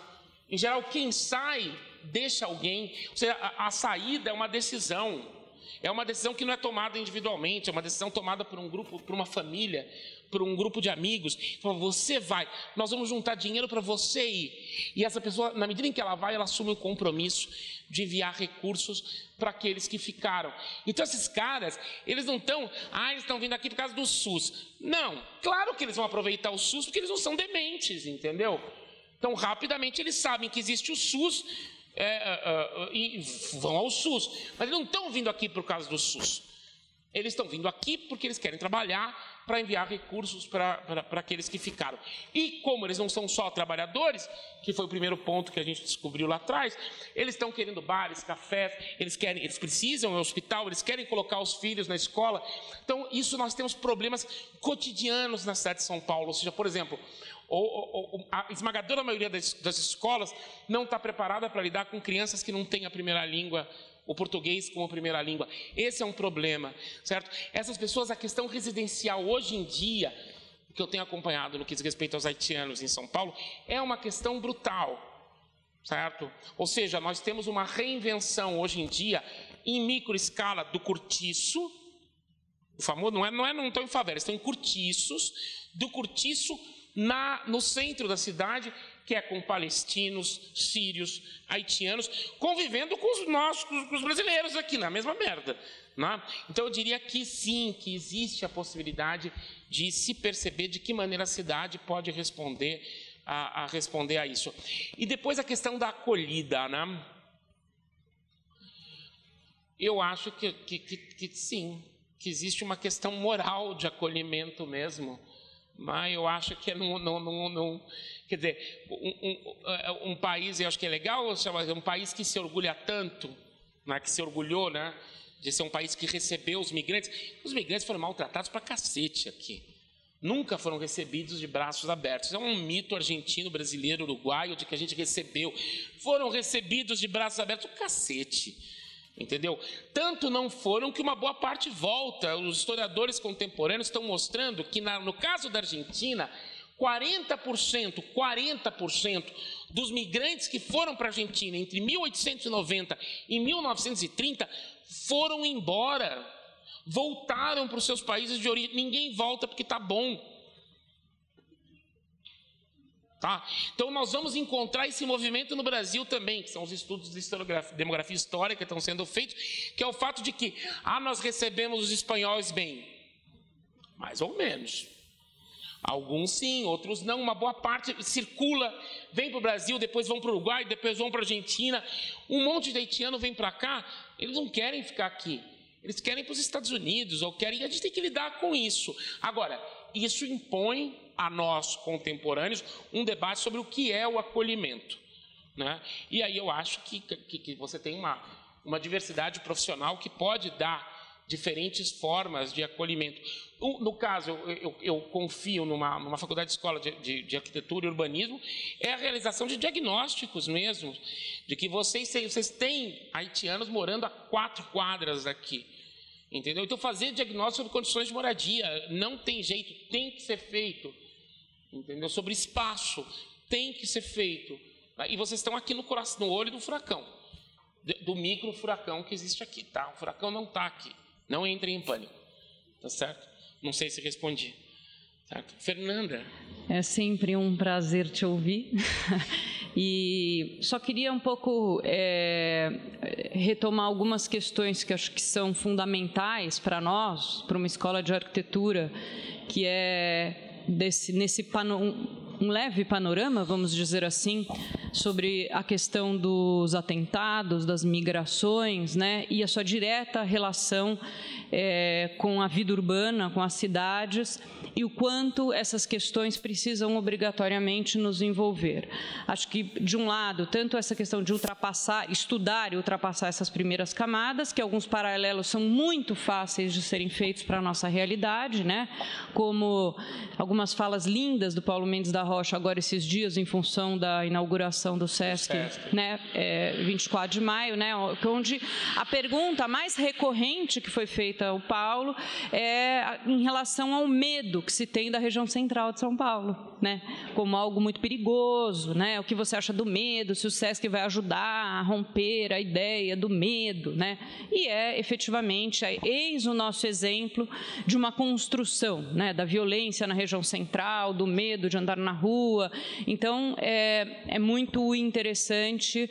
Em geral, quem sai deixa alguém. Ou seja, a saída é uma decisão. É uma decisão que não é tomada individualmente, é uma decisão tomada por um grupo, por uma família, por um grupo de amigos. Fala, você vai, nós vamos juntar dinheiro para você ir. E essa pessoa, na medida em que ela vai, ela assume o compromisso de enviar recursos para aqueles que ficaram. Então esses caras, eles não estão, eles estão vindo aqui por causa do SUS. Não, claro que eles vão aproveitar o SUS porque eles não são dementes, entendeu? Então rapidamente eles sabem que existe o SUS, e vão ao SUS, mas eles não estão vindo aqui por causa do SUS, eles estão vindo aqui porque eles querem trabalhar para enviar recursos para aqueles que ficaram. E como eles não são só trabalhadores, que foi o primeiro ponto que a gente descobriu lá atrás, eles estão querendo bares, cafés, eles precisam ir ao hospital, eles querem colocar os filhos na escola. Então isso nós temos problemas cotidianos na cidade de São Paulo. Ou seja, por exemplo, a esmagadora maioria das escolas não está preparada para lidar com crianças que não têm a primeira língua, o português como primeira língua. Esse é um problema, certo? Essas pessoas, a questão residencial hoje em dia, que eu tenho acompanhado no que diz respeito aos haitianos em São Paulo, é uma questão brutal, certo? Ou seja, nós temos uma reinvenção hoje em dia, em microescala, do cortiço, o famoso, não estão em favelas, estão em cortiços, do cortiço no centro da cidade, que é com palestinos, sírios, haitianos, convivendo com os brasileiros aqui, na mesma merda, né? Então eu diria que sim, que existe a possibilidade de se perceber de que maneira a cidade pode responder a isso. E depois a questão da acolhida, né? Eu acho que sim, que existe uma questão moral de acolhimento mesmo, mas eu acho que não quer dizer, um país, eu acho que é legal, um país que se orgulha tanto, né, que se orgulhou, né, de ser um país que recebeu os migrantes foram maltratados pra cacete aqui, nunca foram recebidos de braços abertos. É um mito argentino, brasileiro, uruguaio, de que a gente recebeu, foram recebidos de braços abertos, o cacete. Entendeu? Tanto não foram que uma boa parte volta. Os historiadores contemporâneos estão mostrando que, no caso da Argentina, 40% dos migrantes que foram para a Argentina entre 1890 e 1930 foram embora, voltaram para os seus países de origem. Ninguém volta porque está bom. Tá? Então nós vamos encontrar esse movimento no Brasil também, que são os estudos de demografia histórica que estão sendo feitos, que é o fato de que nós recebemos os espanhóis bem, mais ou menos, alguns sim, outros não, uma boa parte circula, vem para o Brasil, depois vão para o Uruguai, depois vão para a Argentina, um monte de haitiano vem para cá, eles não querem ficar aqui, eles querem ir para os Estados Unidos, ou querem, a gente tem que lidar com isso. Agora, isso impõe a nós, contemporâneos, um debate sobre o que é o acolhimento, né? E aí eu acho que você tem uma diversidade profissional que pode dar diferentes formas de acolhimento. No caso, eu confio numa faculdade de escola de arquitetura e urbanismo, é a realização de diagnósticos mesmo, de que vocês têm haitianos morando a 4 quadras aqui. Entendeu? Então, fazer diagnóstico sobre condições de moradia não tem jeito, tem que ser feito. Entendeu? Sobre espaço, tem que ser feito. E vocês estão aqui no olho do furacão, do micro furacão que existe aqui, tá? O furacão não está aqui, não entrem em pânico. tá certo? Não sei se respondi. Certo? Fernanda. É sempre um prazer te ouvir. E só queria um pouco retomar algumas questões que acho que são fundamentais para nós, para uma escola de arquitetura, que é um leve panorama, vamos dizer assim, sobre a questão dos atentados, das migrações, né, e a sua direta relação com a vida urbana, com as cidades, e o quanto essas questões precisam obrigatoriamente nos envolver. Acho que, de um lado, tanto essa questão de estudar e ultrapassar essas primeiras camadas, que alguns paralelos são muito fáceis de serem feitos para a nossa realidade, né, como algumas falas lindas do Paulo Mendes da Rocha, agora esses dias, em função da inauguração do SESC, né, 24 de maio, né, onde a pergunta mais recorrente que foi feita ao Paulo é em relação ao medo que se tem da região central de São Paulo, né, como algo muito perigoso, né, o que você acha do medo, se o SESC vai ajudar a romper a ideia do medo, né, e efetivamente, eis o nosso exemplo de uma construção, né, da violência na região central, do medo de andar na rua. Então, é muito interessante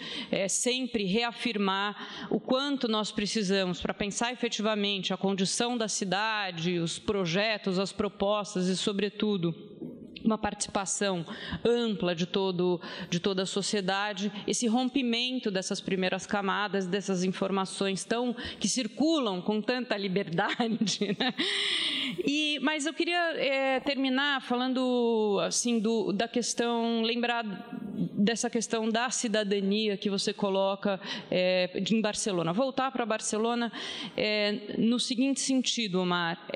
sempre reafirmar o quanto nós precisamos para pensar efetivamente a condição da cidade, os projetos, as propostas e, sobretudo, uma participação ampla de toda a sociedade, esse rompimento dessas primeiras camadas, dessas informações que circulam com tanta liberdade, né? Mas eu queria terminar falando assim da questão, lembrar dessa questão da cidadania que você coloca em Barcelona. Voltar para Barcelona no seguinte sentido, Omar.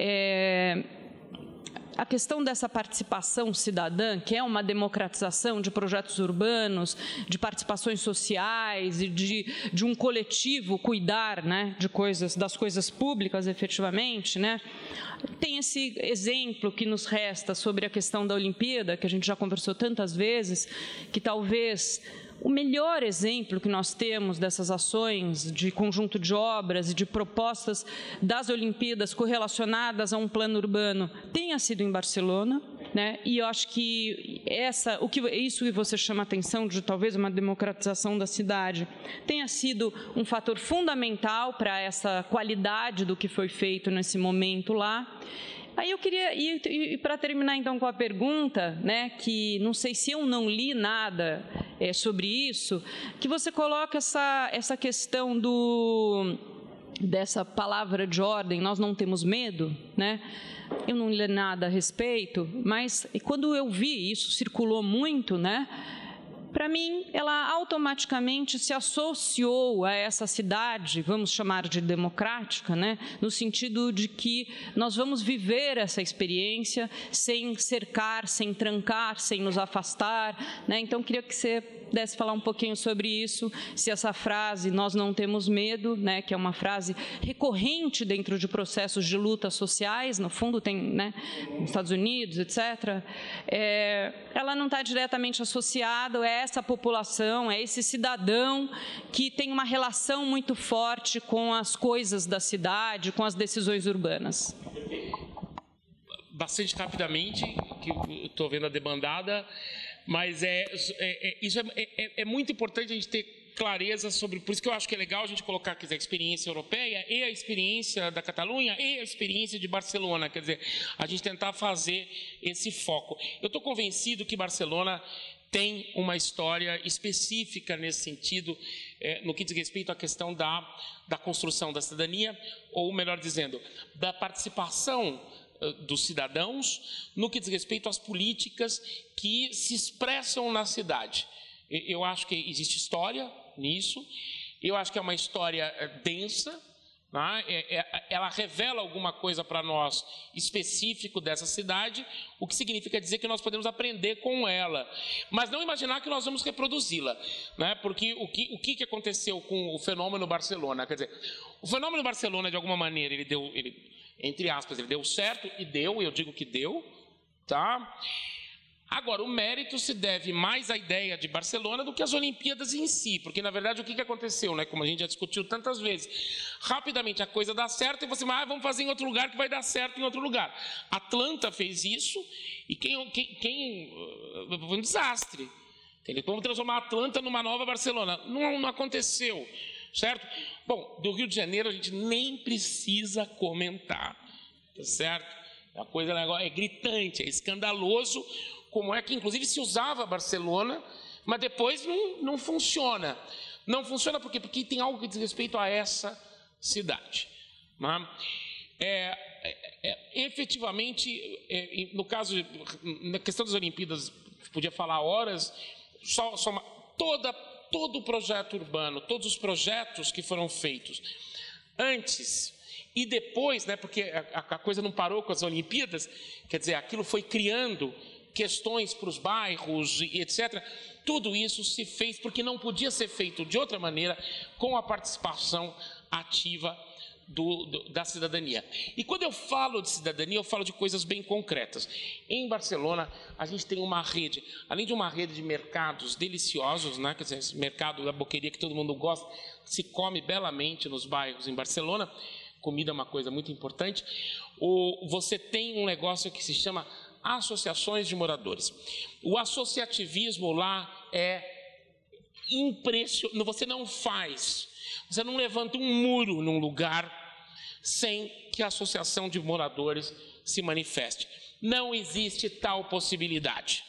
A questão dessa participação cidadã, que é uma democratização de projetos urbanos, de participações sociais e de um coletivo cuidar, né, das coisas públicas efetivamente, né? Tem esse exemplo que nos resta sobre a questão da Olimpíada, que a gente já conversou tantas vezes, que talvez o melhor exemplo que nós temos dessas ações de conjunto de obras e de propostas das Olimpíadas correlacionadas a um plano urbano tenha sido em Barcelona, né? E eu acho que isso que você chama a atenção de talvez uma democratização da cidade tenha sido um fator fundamental para essa qualidade do que foi feito nesse momento lá. Aí eu queria, e para terminar então com a pergunta, né, que não sei se eu não li nada sobre isso, que você coloca essa questão dessa palavra de ordem, nós não temos medo, né? Eu não li nada a respeito, mas quando eu vi isso, circulou muito, né? Para mim, ela automaticamente se associou a essa cidade, vamos chamar de democrática, né? No sentido de que nós vamos viver essa experiência sem cercar, sem trancar, sem nos afastar, né? Então, queria que você pudesse falar um pouquinho sobre isso, se essa frase, nós não temos medo, né, que é uma frase recorrente dentro de processos de lutas sociais, no fundo tem, né, nos Estados Unidos, etc., ela não está diretamente associada a essa população, a esse cidadão que tem uma relação muito forte com as coisas da cidade, com as decisões urbanas. Bastante rapidamente, que eu estou vendo a debandada, mas isso é muito importante a gente ter clareza sobre, por isso que eu acho que é legal a gente colocar, quer dizer, a experiência europeia e a experiência da Catalunha e a experiência de Barcelona, quer dizer, a gente tentar fazer esse foco. Eu estou convencido que Barcelona tem uma história específica nesse sentido, no que diz respeito à questão da construção da cidadania, ou melhor dizendo, da participação dos cidadãos no que diz respeito às políticas que se expressam na cidade. Eu acho que existe história nisso, eu acho que é uma história densa, né? Ela revela alguma coisa para nós específico dessa cidade, o que significa dizer que nós podemos aprender com ela, mas não imaginar que nós vamos reproduzi-la, né? Porque o que aconteceu com o fenômeno Barcelona? Quer dizer, o fenômeno Barcelona, de alguma maneira, entre aspas, ele deu certo, e eu digo que deu, tá? Agora, o mérito se deve mais à ideia de Barcelona do que às Olimpíadas em si, porque, na verdade, o que aconteceu, né? Como a gente já discutiu tantas vezes, rapidamente a coisa dá certo e você vai, vamos fazer em outro lugar que vai dar certo em outro lugar. Atlanta fez isso e foi um desastre. Vamos transformar Atlanta numa nova Barcelona. Não aconteceu, certo? Bom, do Rio de Janeiro a gente nem precisa comentar, tá certo? A coisa é gritante, é escandaloso, como é que inclusive se usava Barcelona, mas depois não funciona. Não funciona por quê? Porque tem algo que diz respeito a essa cidade. Né? Efetivamente, no caso, na questão das Olimpíadas, podia falar horas, todo o projeto urbano, todos os projetos que foram feitos antes e depois, né, porque a coisa não parou com as Olimpíadas, quer dizer, aquilo foi criando questões para os bairros e etc. Tudo isso se fez porque não podia ser feito de outra maneira com a participação ativa da cidadania. E quando eu falo de cidadania, eu falo de coisas bem concretas. Em Barcelona, a gente tem uma rede, além de uma rede de mercados deliciosos, né? Quer dizer, esse mercado da boqueria que todo mundo gosta, se come belamente nos bairros em Barcelona, comida é uma coisa muito importante. Você tem um negócio que se chama associações de moradores. O associativismo lá é impressionante. Você não levanta um muro num lugar sem que a associação de moradores se manifeste. Não existe tal possibilidade.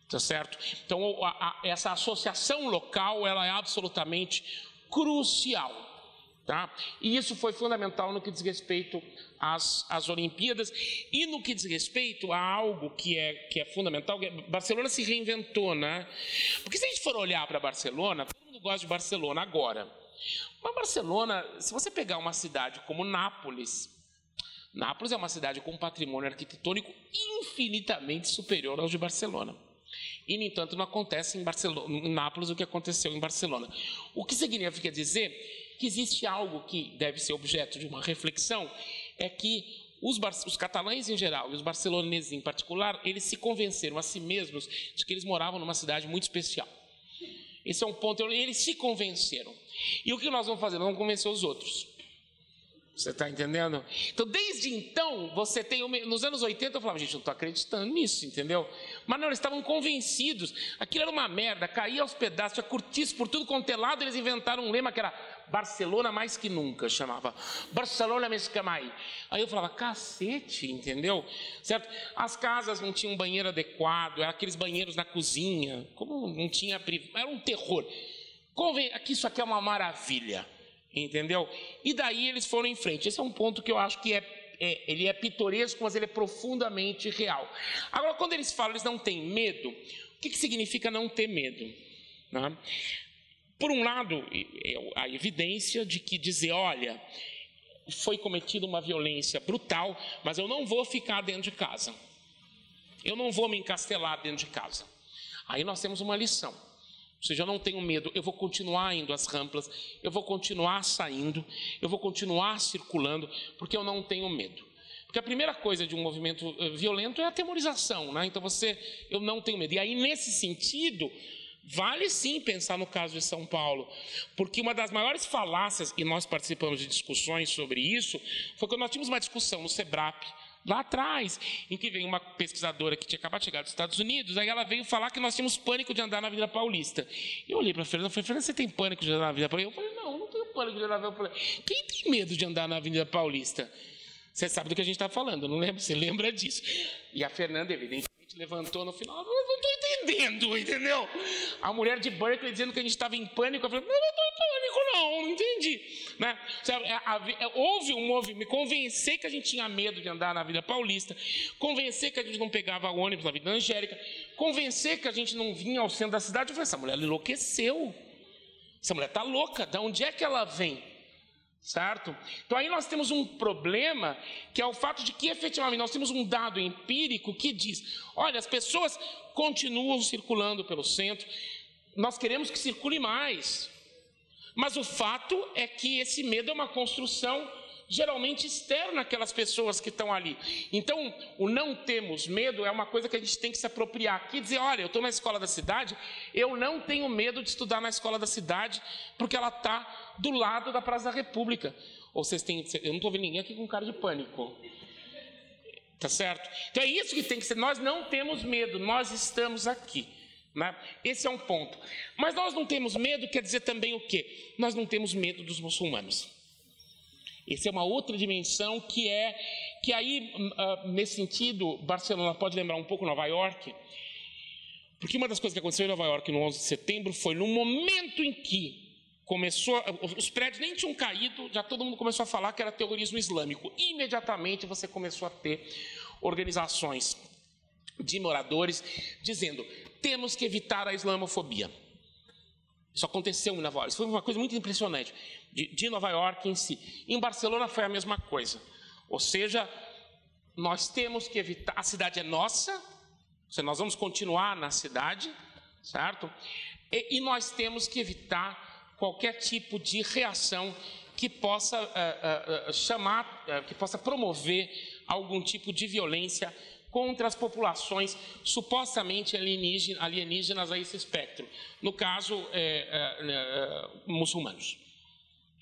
Tá certo? Então, essa associação local, ela é absolutamente crucial. Tá? E isso foi fundamental no que diz respeito às Olimpíadas e no que diz respeito a algo que é fundamental. Barcelona se reinventou, né? Porque se a gente for olhar para Barcelona, todo mundo gosta de Barcelona agora. Mas Barcelona, se você pegar uma cidade como Nápoles é uma cidade com um patrimônio arquitetônico infinitamente superior ao de Barcelona. E, no entanto, não acontece em Nápoles o que aconteceu em Barcelona. O que significa dizer que existe algo que deve ser objeto de uma reflexão, é que os catalães em geral e os barceloneses em particular, eles se convenceram a si mesmos de que eles moravam numa cidade muito especial. Esse é um ponto, eles se convenceram. E o que nós vamos fazer? Nós vamos convencer os outros. Você está entendendo? Então, desde então, você tem... Nos anos 80, eu falava, gente, eu não estou acreditando nisso, entendeu? Mas não, eles estavam convencidos. Aquilo era uma merda, caía aos pedaços, tinha cortiço por tudo quanto é lado. Eles inventaram um lema que era Barcelona mais que nunca, chamava. Barcelona mais que mais. Aí eu falava, cacete, entendeu? Certo? As casas não tinham banheiro adequado, eram aqueles banheiros na cozinha. Como não tinha... Era um terror. Aqui isso aqui é uma maravilha. Entendeu? E daí eles foram em frente. Esse é um ponto que eu acho que ele é pitoresco, mas ele é profundamente real. Agora, quando eles falam eles não têm medo, o que significa não ter medo? Né? Por um lado, a evidência de que dizer, olha, foi cometida uma violência brutal, mas eu não vou ficar dentro de casa. Eu não vou me encastelar dentro de casa. Aí nós temos uma lição. Ou seja, eu não tenho medo, eu vou continuar indo às rampas, eu vou continuar saindo, eu vou continuar circulando, porque eu não tenho medo. Porque a primeira coisa de um movimento violento é a atemorização, né? Então eu não tenho medo. E aí, nesse sentido, vale sim pensar no caso de São Paulo, porque uma das maiores falácias, e nós participamos de discussões sobre isso, foi quando nós tínhamos uma discussão no SEBRAP, lá atrás, em que veio uma pesquisadora que tinha acabado de chegar dos Estados Unidos, aí ela veio falar que nós tínhamos pânico de andar na Avenida Paulista. Eu olhei para a Fernanda e falei, Fernanda, você tem pânico de andar na Avenida Paulista? Eu falei, não tenho pânico de andar na Avenida Paulista. Quem tem medo de andar na Avenida Paulista? Você sabe do que a gente está falando, não lembra? Você lembra disso? E a Fernanda, evidentemente, levantou no final, eu não estou entendendo, entendeu? A mulher de Berkeley dizendo que a gente estava em pânico, eu falei, não estou em pânico não entendi. Né? Houve um movimento, me convencer que a gente tinha medo de andar na Avenida Paulista, convencer que a gente não pegava ônibus na Avenida Angélica, convencer que a gente não vinha ao centro da cidade. Eu falei, essa mulher enlouqueceu, essa mulher está louca, de onde é que ela vem? Certo? Então aí nós temos um problema, que é o fato de que efetivamente nós temos um dado empírico que diz, olha, as pessoas continuam circulando pelo centro, nós queremos que circule mais, mas o fato é que esse medo é uma construção geralmente externa àquelas pessoas que estão ali. Então, o não temos medo é uma coisa que a gente tem que se apropriar aqui, dizer, olha, eu estou na escola da cidade, eu não tenho medo de estudar na escola da cidade, porque ela está do lado da Praça da República. Ou vocês têm, eu não estou vendo ninguém aqui com cara de pânico. Tá certo? Então é isso que tem que ser, nós não temos medo, nós estamos aqui. Né? Esse é um ponto. Mas nós não temos medo, quer dizer também o quê? Nós não temos medo dos muçulmanos. Essa é uma outra dimensão que aí, nesse sentido, Barcelona pode lembrar um pouco Nova York, porque uma das coisas que aconteceu em Nova York no 11 de setembro foi no momento em que começou, os prédios nem tinham caído, já todo mundo começou a falar que era terrorismo islâmico. Imediatamente você começou a ter organizações de moradores dizendo, temos que evitar a islamofobia. Isso aconteceu em Nova York, isso foi uma coisa muito impressionante, de Nova York em si. Em Barcelona foi a mesma coisa, ou seja, nós temos que evitar, a cidade é nossa, nós vamos continuar na cidade, certo? E nós temos que evitar qualquer tipo de reação que possa que possa promover algum tipo de violência contra as populações supostamente alienígenas a esse espectro. No caso, muçulmanos.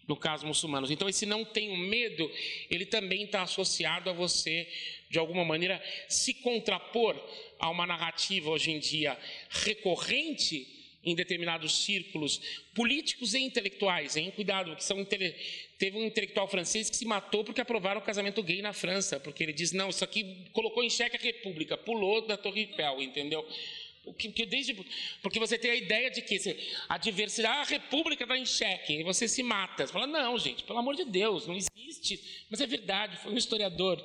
No caso, muçulmanos. Então, esse não tenho medo, ele também está associado a você, de alguma maneira, se contrapor a uma narrativa, hoje em dia, recorrente em determinados círculos políticos e intelectuais, hein? Cuidado, que teve um intelectual francês que se matou porque aprovaram o casamento gay na França, porque ele diz, não, isso aqui colocou em xeque a República, pulou da Torre Eiffel, entendeu? Porque você tem a ideia de que a diversidade, a República está em xeque, e você se mata. Você fala, não, gente, pelo amor de Deus, não existe. Mas é verdade, foi um historiador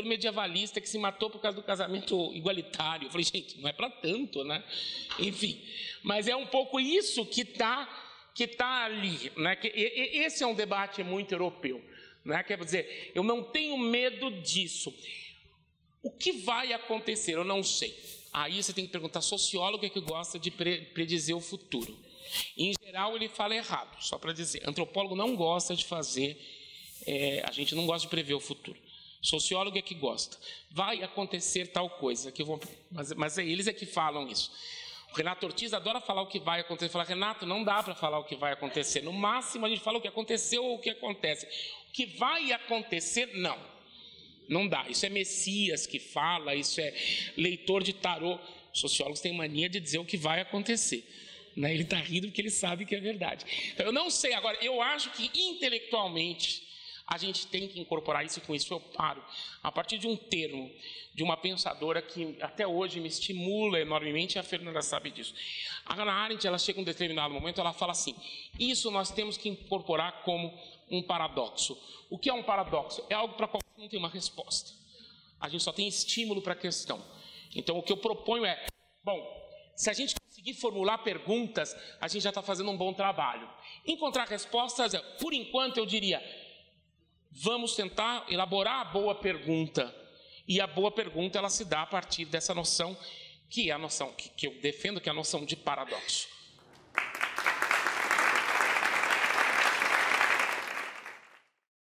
medievalista que se matou por causa do casamento igualitário. Eu falei, gente, não é para tanto, né? Enfim, mas é um pouco isso que está ali, né? Esse é um debate muito europeu, né? Quer dizer, eu não tenho medo disso. O que vai acontecer? Eu não sei. Aí você tem que perguntar, sociólogo é que gosta de predizer o futuro. Em geral, ele fala errado, só para dizer. Antropólogo não gosta de fazer, a gente não gosta de prever o futuro. Sociólogo é que gosta. Vai acontecer tal coisa, mas eles é que falam isso. O Renato Ortiz adora falar o que vai acontecer. Fala, Renato, não dá para falar o que vai acontecer. No máximo, a gente fala o que aconteceu ou o que acontece. O que vai acontecer, não. Não dá. Isso é Messias que fala, isso é leitor de tarô. Os sociólogos têm mania de dizer o que vai acontecer. Né? Ele está rindo porque ele sabe que é verdade. Então, eu não sei. Agora, eu acho que intelectualmente a gente tem que incorporar isso, e com isso eu paro, a partir de um termo, de uma pensadora que até hoje me estimula enormemente, e a Fernanda sabe disso. A Hannah Arendt, ela chega em um determinado momento, ela fala assim, isso nós temos que incorporar como um paradoxo. O que é um paradoxo? É algo para qual não tem uma resposta. A gente só tem estímulo para a questão. Então, o que eu proponho é, bom, se a gente conseguir formular perguntas, a gente já está fazendo um bom trabalho. Encontrar respostas, por enquanto, eu diria, vamos tentar elaborar a boa pergunta. E a boa pergunta, ela se dá a partir dessa noção, que é a noção que eu defendo, que é a noção de paradoxo.